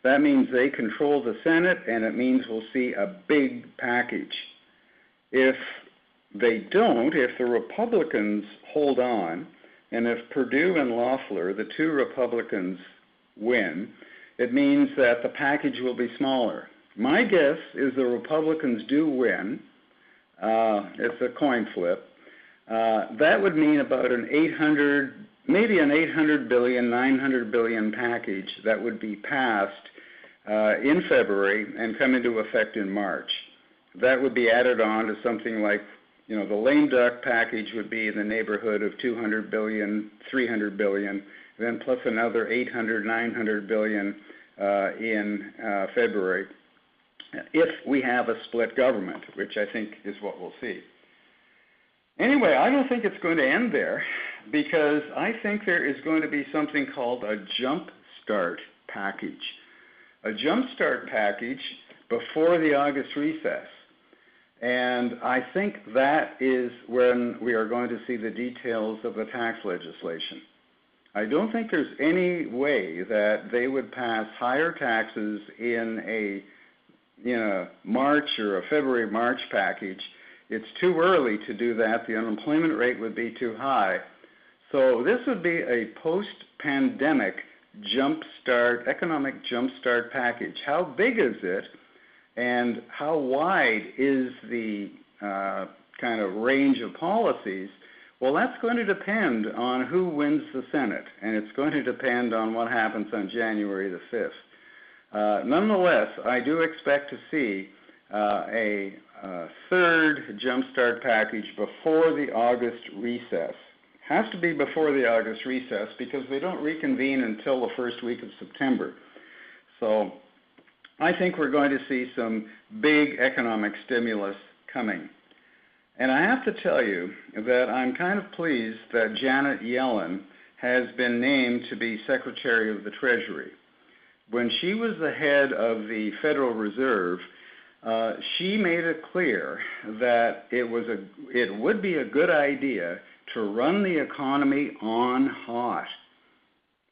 that means they control the Senate, and it means we'll see a big package. If they don't, if the Republicans hold on, and if Perdue and Loeffler, the two Republicans, win, it means that the package will be smaller. My guess is the Republicans do win, It's a coin flip. That would mean about maybe an 800 billion, 900 billion package that would be passed in February and come into effect in March. That would be added on to something like, the lame duck package would be in the neighborhood of 200 billion, 300 billion, then plus another 800, 900 billion in February, if we have a split government, which I think is what we'll see. Anyway, I don't think it's going to end there, because I think there is going to be something called a jump start package. A jump start package before the August recess. And I think that is when we are going to see the details of the tax legislation. I don't think there's any way that they would pass higher taxes in a March or a February-March package. It's too early to do that. The unemployment rate would be too high. So this would be a post-pandemic economic jumpstart package. How big is it, and how wide is the kind of range of policies? Well, that's going to depend on who wins the Senate, and it's going to depend on what happens on January the 5th. Nonetheless, I do expect to see a third jumpstart package before the August recess. Has to be before the August recess because they don't reconvene until the first week of September. So I think we're going to see some big economic stimulus coming. And I have to tell you that I'm kind of pleased that Janet Yellen has been named to be Secretary of the Treasury. When she was the head of the Federal Reserve, she made it clear that it would be a good idea to run the economy on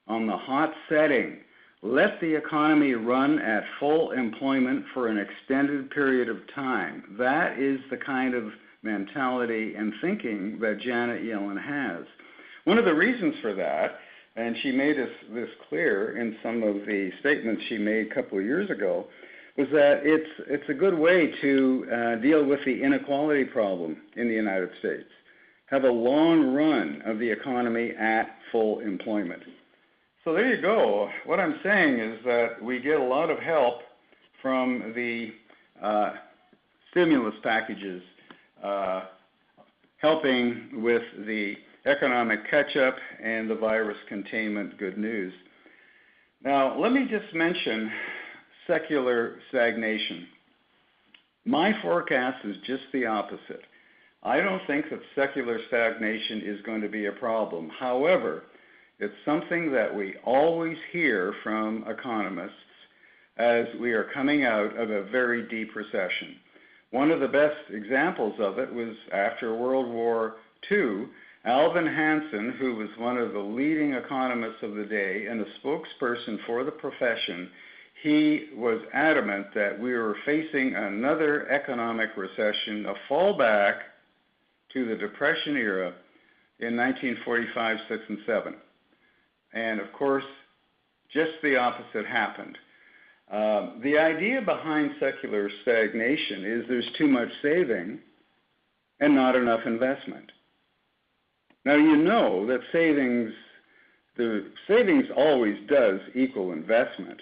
the hot setting. Let the economy run at full employment for an extended period of time. That is the kind of mentality and thinking that Janet Yellen has. One of the reasons for that, and she made this clear in some of the statements she made a couple of years ago, was that it's a good way to deal with the inequality problem in the United States. Have a long run of the economy at full employment. So there you go. What I'm saying is that we get a lot of help from the stimulus packages helping with the economic catch-up and the virus containment good news. Now, let me just mention secular stagnation. My forecast is just the opposite. I don't think that secular stagnation is going to be a problem. However, it's something that we always hear from economists as we are coming out of a very deep recession. One of the best examples of it was after World War II. Alvin Hansen, who was one of the leading economists of the day and a spokesperson for the profession, he was adamant that we were facing another economic recession, a fallback to the Depression era in 1945, 6, and 7. And of course, just the opposite happened. The idea behind secular stagnation is there's too much saving and not enough investment. Now you know that the savings always does equal investment.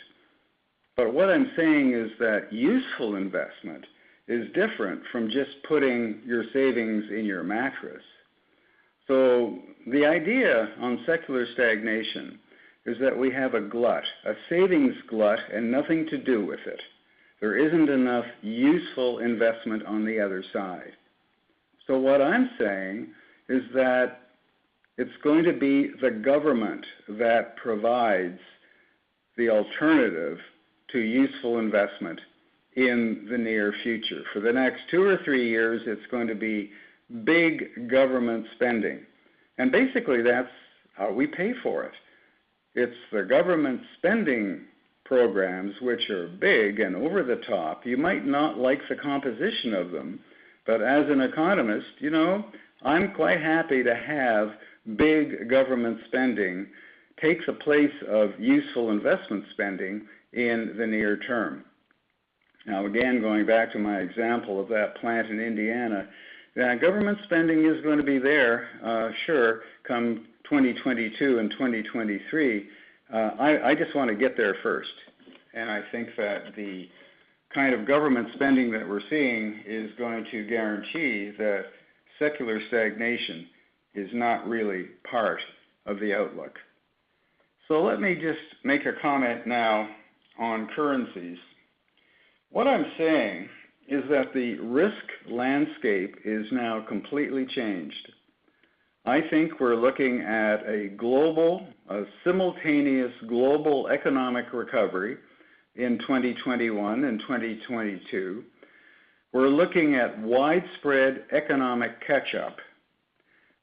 But what I'm saying is that useful investment is different from just putting your savings in your mattress. So the idea on secular stagnation is that we have a glut, a savings glut, and nothing to do with it. There isn't enough useful investment on the other side. So what I'm saying is that it's going to be the government that provides the alternative to useful investment in the near future. For the next 2 or 3 years, it's going to be big government spending. And basically, that's how we pay for it. It's the government spending programs which are big and over the top. You might not like the composition of them, but as an economist, I'm quite happy to have big government spending take the place of useful investment spending in the near term. Now, again, going back to my example of that plant in Indiana, government spending is going to be there, sure, come 2022 and 2023. I just want to get there first. And I think that the kind of government spending that we're seeing is going to guarantee that secular stagnation is not really part of the outlook. So let me just make a comment now on currencies. What I'm saying is that the risk landscape is now completely changed. I think we're looking at a simultaneous global economic recovery in 2021 and 2022. We're looking at widespread economic catch-up.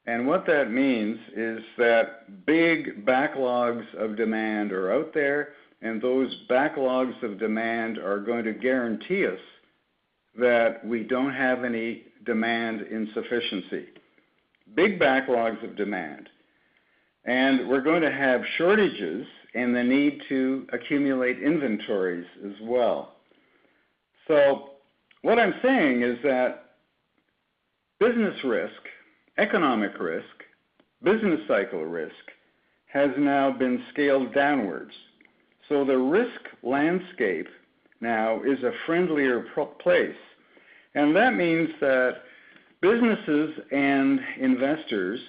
And what that means is that big backlogs of demand are out there, and those backlogs of demand are going to guarantee us that we don't have any demand insufficiency. Big backlogs of demand. And we're going to have shortages and the need to accumulate inventories as well. So what I'm saying is that business risk, economic risk, business cycle risk has now been scaled downwards. So the risk landscape now is a friendlier place. And that means that businesses and investors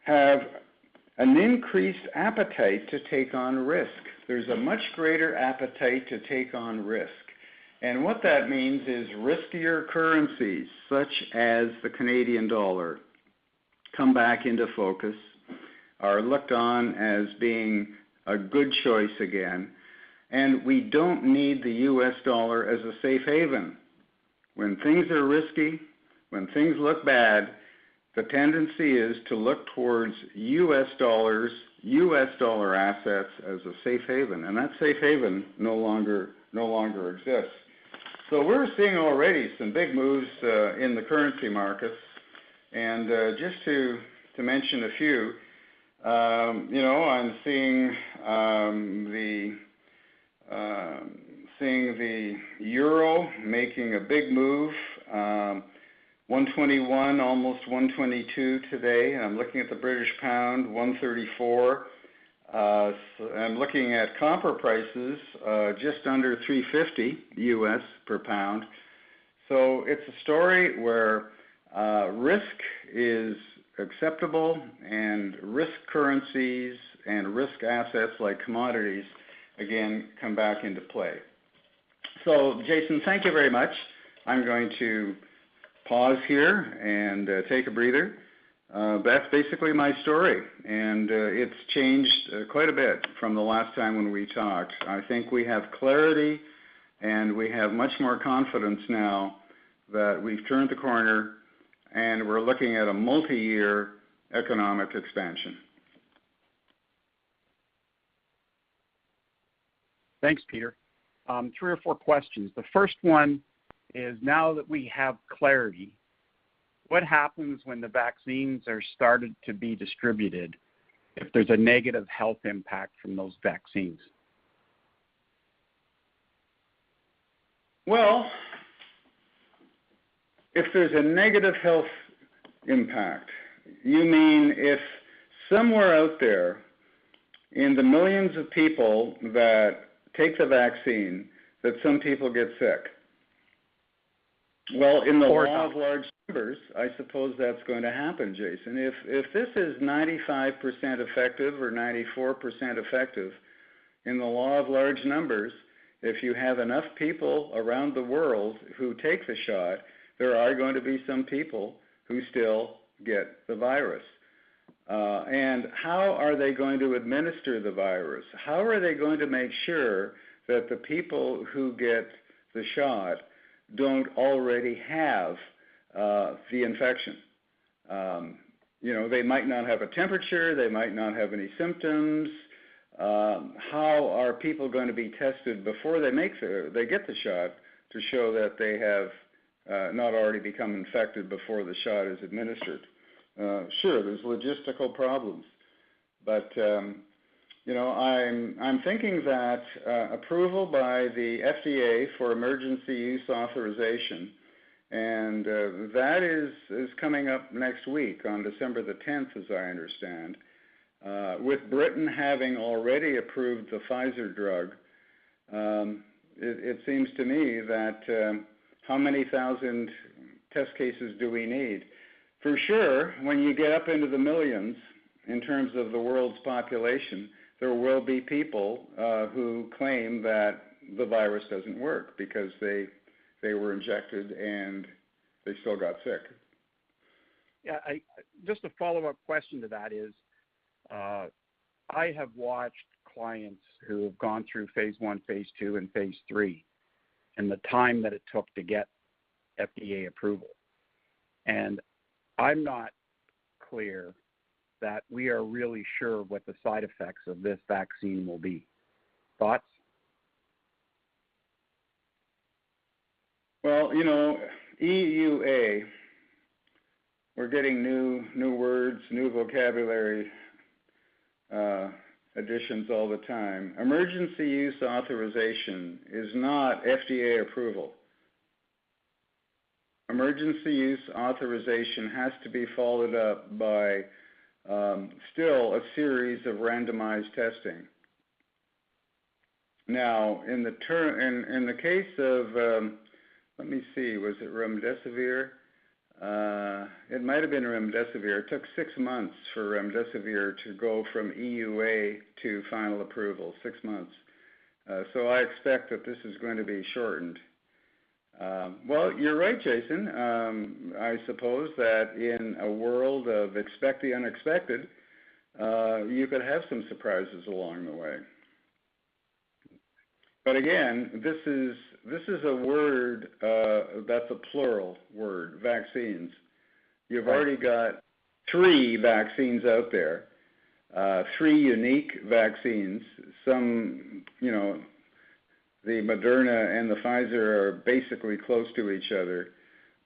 have an increased appetite to take on risk. There's a much greater appetite to take on risk. And what that means is riskier currencies, such as the Canadian dollar, come back into focus, are looked on as being a good choice again. And we don't need the US dollar as a safe haven. When things are risky, when things look bad, the tendency is to look towards US dollars, US dollar assets as a safe haven, and that safe haven no longer exists. So we're seeing already some big moves in the currency markets, and just to mention a few, I'm seeing the euro making a big move. 121, almost 122 today, and I'm looking at the British pound, 134. I'm looking at copper prices just under 350 US per pound. So it's a story where risk is acceptable, and risk currencies and risk assets like commodities, again, come back into play. So, Jason, thank you very much. I'm going to pause here and take a breather. That's basically my story, and it's changed quite a bit from the last time when we talked. I think we have clarity, and we have much more confidence now that we've turned the corner, and we're looking at a multi-year economic expansion. Thanks, Peter. 3 or 4 questions. The first one is, now that we have clarity, what happens when the vaccines are started to be distributed if there's a negative health impact from those vaccines? Well, if there's a negative health impact, you mean if somewhere out there in the millions of people that take the vaccine that some people get sick? Well, in the law of large numbers, I suppose that's going to happen, Jason. If this is 95% effective or 94% effective, in the law of large numbers, if you have enough people around the world who take the shot, there are going to be some people who still get the virus. And how are they going to administer the virus? How are they going to make sure that the people who get the shot don't already have the infection? They might not have a temperature, they might not have any symptoms. How are people going to be tested before they get the shot to show that they have not already become infected before the shot is administered? Sure, there's logistical problems, but I'm thinking that approval by the FDA for emergency use authorization, and that is coming up next week on December the 10th, as I understand. With Britain having already approved the Pfizer drug, it seems to me that how many thousand test cases do we need? For sure, when you get up into the millions in terms of the world's population, there will be people who claim that the virus doesn't work because they were injected and they still got sick. Yeah, just a follow-up question to that is, I have watched clients who have gone through phase 1, phase 2, and phase 3, and the time that it took to get FDA approval. And I'm not clear that we are really sure what the side effects of this vaccine will be. Thoughts? Well, EUA, we're getting new words, new vocabulary additions all the time. Emergency use authorization is not FDA approval. Emergency use authorization has to be followed up by still a series of randomized testing. Now, in the case of, let me see, was it remdesivir? It might have been remdesivir. It took 6 months for remdesivir to go from EUA to final approval, 6 months. So I expect that this is going to be shortened. Well, you're right, Jason. I suppose that in a world of expect the unexpected, you could have some surprises along the way. But again, this is a word that's a plural word, vaccines. You've already got 3 vaccines out there, 3 unique vaccines. Some, the Moderna and the Pfizer are basically close to each other,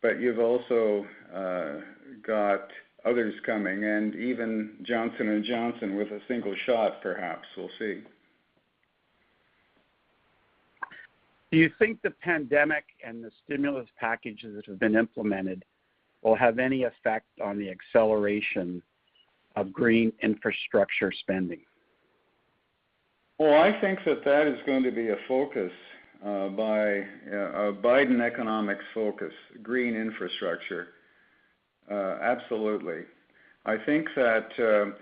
but you've also got others coming, and even Johnson & Johnson with a single shot, perhaps. We'll see. Do you think the pandemic and the stimulus packages that have been implemented will have any effect on the acceleration of green infrastructure spending? Well, I think that is going to be a focus by a Biden economics focus, green infrastructure. Absolutely. I think that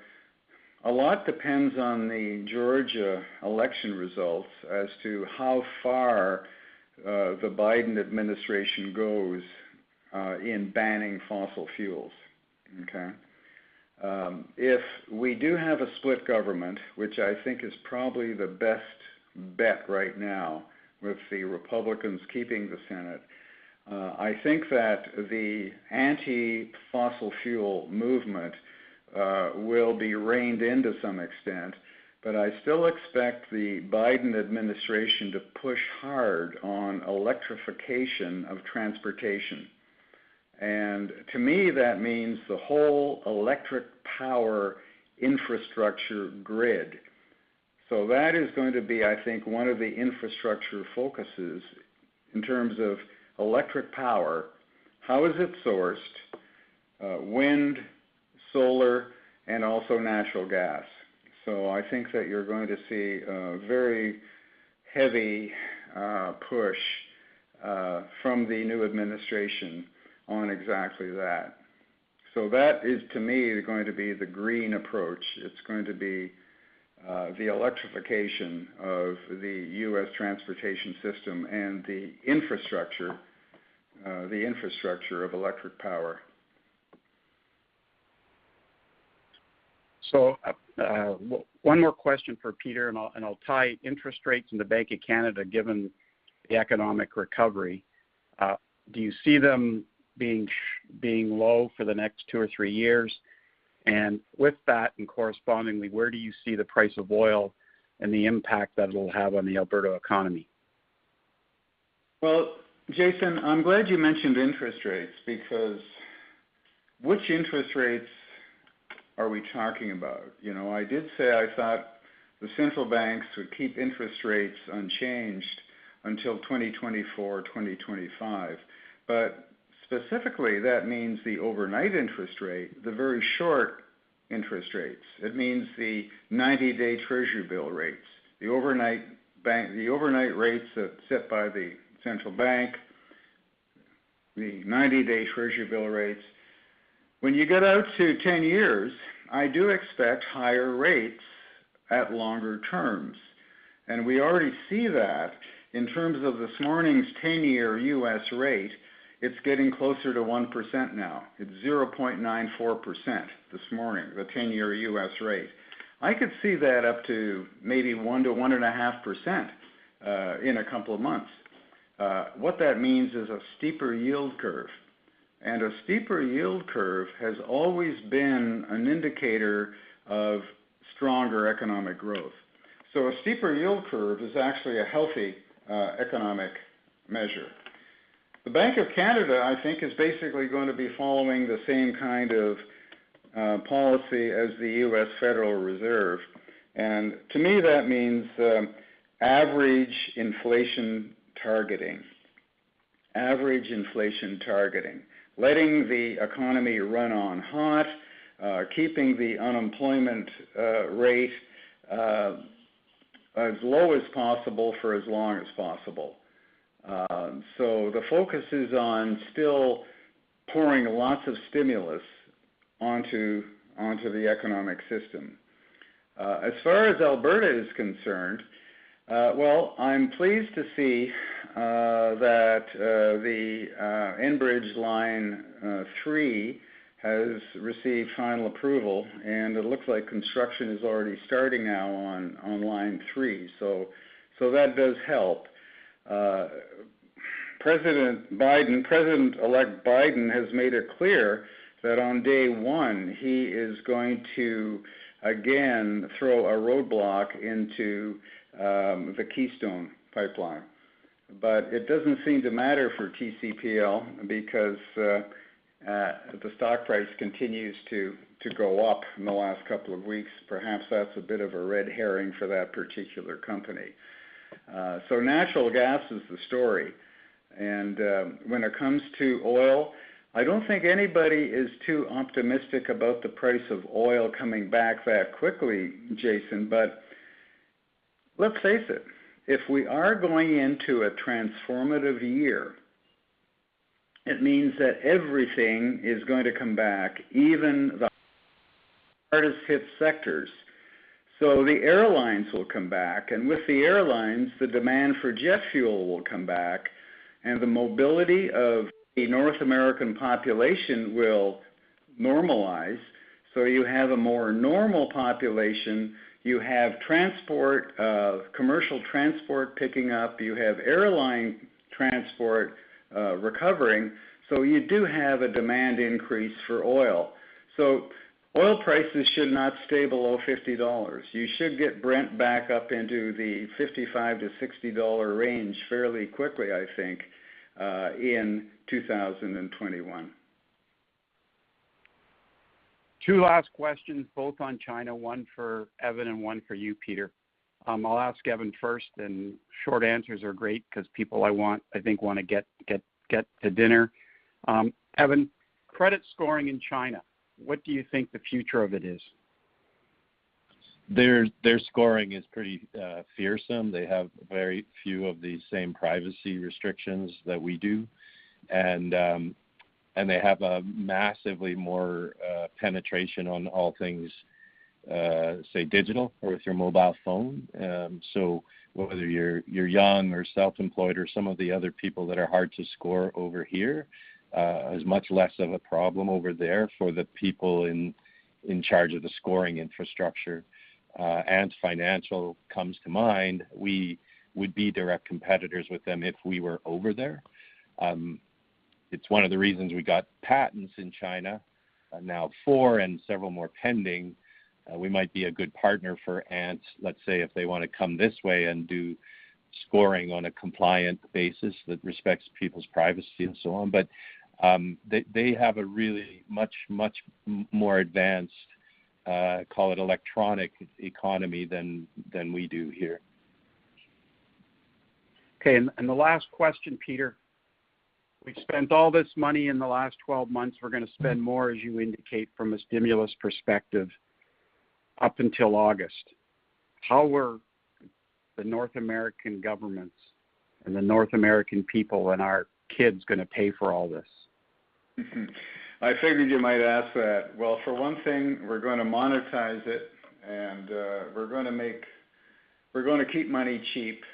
a lot depends on the Georgia election results as to how far the Biden administration goes in banning fossil fuels. Okay. If we do have a split government, which I think is probably the best bet right now, with the Republicans keeping the Senate, I think that the anti-fossil fuel movement will be reined in to some extent, but I still expect the Biden administration to push hard on electrification of transportation. And to me, that means the whole electric power infrastructure grid. So that is going to be, I think, one of the infrastructure focuses in terms of electric power. How is it sourced? Wind, solar, and also natural gas. So I think that you're going to see a very heavy push from the new administration on exactly that. So that is, to me, going to be the green approach. It's going to be the electrification of the U.S. transportation system and the infrastructure of electric power. So one more question for Peter, and I'll tie interest rates in the Bank of Canada given the economic recovery. Do you see them being low for the next 2 or 3 years? And with that, and correspondingly, where do you see the price of oil and the impact that it'll have on the Alberta economy? Well, Jason, I'm glad you mentioned interest rates, because which interest rates are we talking about? I did say I thought the central banks would keep interest rates unchanged until 2024, 2025. But specifically, that means the overnight interest rate, the very short interest rates. It means the 90-day Treasury bill rates, the overnight rates that set by the central bank, the 90-day Treasury bill rates. When you get out to 10 years, I do expect higher rates at longer terms. And we already see that in terms of this morning's 10-year U.S. rate. It's getting closer to 1% now. It's 0.94% this morning, the 10-year U.S. rate. I could see that up to maybe 1 to 1.5% in a couple of months. What that means is a steeper yield curve. And a steeper yield curve has always been an indicator of stronger economic growth. So a steeper yield curve is actually a healthy economic measure. The Bank of Canada, I think, is basically going to be following the same kind of policy as the U.S. Federal Reserve. And to me, that means average inflation targeting. Average inflation targeting. Letting the economy run on hot, keeping the unemployment rate as low as possible for as long as possible. So the focus is on still pouring lots of stimulus onto the economic system. As far as Alberta is concerned, well, I'm pleased to see that the Enbridge Line 3 has received final approval, and it looks like construction is already starting now on Line 3. So that does help. President-elect Biden has made it clear that on day one he is going to again throw a roadblock into the Keystone pipeline. But it doesn't seem to matter for TCPL because the stock price continues to go up in the last couple of weeks. Perhaps that's a bit of a red herring for that particular company. So natural gas is the story. And when it comes to oil, I don't think anybody is too optimistic about the price of oil coming back that quickly, Jason, but let's face it, if we are going into a transformative year, it means that everything is going to come back, even the hardest hit sectors. So the airlines will come back, and with the airlines, the demand for jet fuel will come back, and the mobility of the North American population will normalize. So you have a more normal population. You have transport, commercial transport picking up. You have airline transport recovering. So you do have a demand increase for oil. So oil prices should not stay below $50. You should get Brent back up into the $55 to $60 range fairly quickly, I think, in 2021. Two last questions, both on China, one for Evan and one for you, Peter. I'll ask Evan first, and short answers are great because people I think want to get to dinner. Evan, credit scoring in China, what do you think the future of it is? Their scoring is pretty fearsome. They have very few of the same privacy restrictions that we do, and they have a massively more penetration on all things, say digital or with your mobile phone. So whether you're young or self-employed or some of the other people that are hard to score over here, is much less of a problem over there for the people in charge of the scoring infrastructure. Ant Financial comes to mind. We would be direct competitors with them if we were over there. It's one of the reasons we got patents in China, now 4 and several more pending. We might be a good partner for Ant, let's say, if they want to come this way and do scoring on a compliant basis that respects people's privacy and so on. But they have a really much more advanced call it electronic economy than we do here. Okay, and the last question, Peter. We've spent all this money in the last 12 months. We're going to spend more, as you indicate, from a stimulus perspective up until August. How were the North American governments and the North American people and our kids going to pay for all this? I figured you might ask that. Well, for one thing, we're going to monetize it, and we're going to keep money cheap.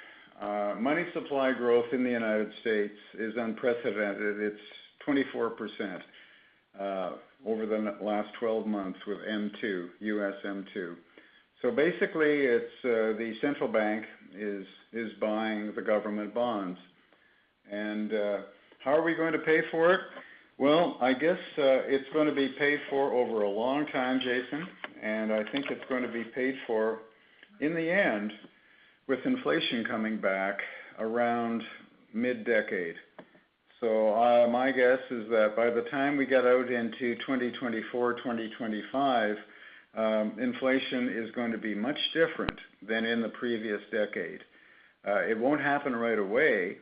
Money supply growth in the United States is unprecedented. It's 24% over the last 12 months with M2, US M2. So basically, it's the central bank is buying the government bonds. And how are we going to pay for it? Well, I guess it's going to be paid for over a long time, Jason, and I think it's going to be paid for in the end with inflation coming back around mid-decade. So my guess is that by the time we get out into 2024, 2025, inflation is going to be much different than in the previous decade. It won't happen right away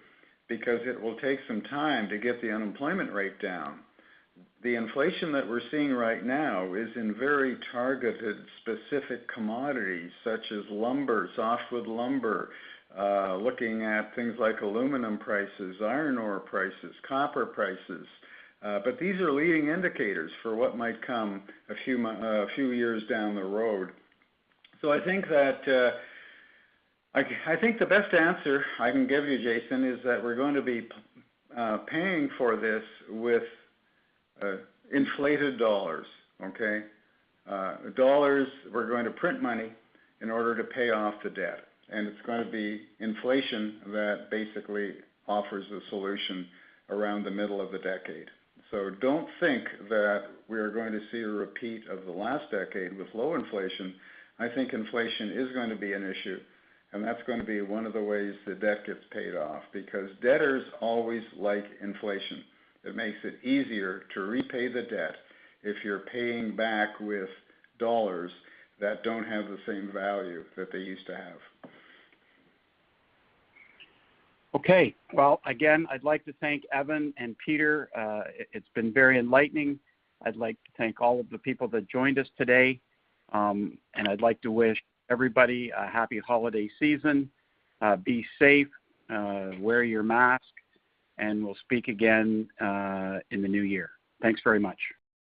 because it will take some time to get the unemployment rate down. The inflation that we're seeing right now is in very targeted, specific commodities such as lumber, softwood lumber, looking at things like aluminum prices, iron ore prices, copper prices. But these are leading indicators for what might come a few years down the road. So I think that I think the best answer I can give you, Jason, is that we're going to be paying for this with inflated dollars, okay? Dollars, we're going to print money in order to pay off the debt. And it's going to be inflation that basically offers the solution around the middle of the decade. So don't think that we're going to see a repeat of the last decade with low inflation. I think inflation is going to be an issue, and that's going to be one of the ways the debt gets paid off, because debtors always like inflation. It makes it easier to repay the debt if you're paying back with dollars that don't have the same value that they used to have. Okay. Well, again, I'd like to thank Evan and Peter. It's been very enlightening. I'd like to thank all of the people that joined us today, and I'd like to wish everybody a happy holiday season. Be safe, wear your mask, and we'll speak again in the new year. Thanks very much.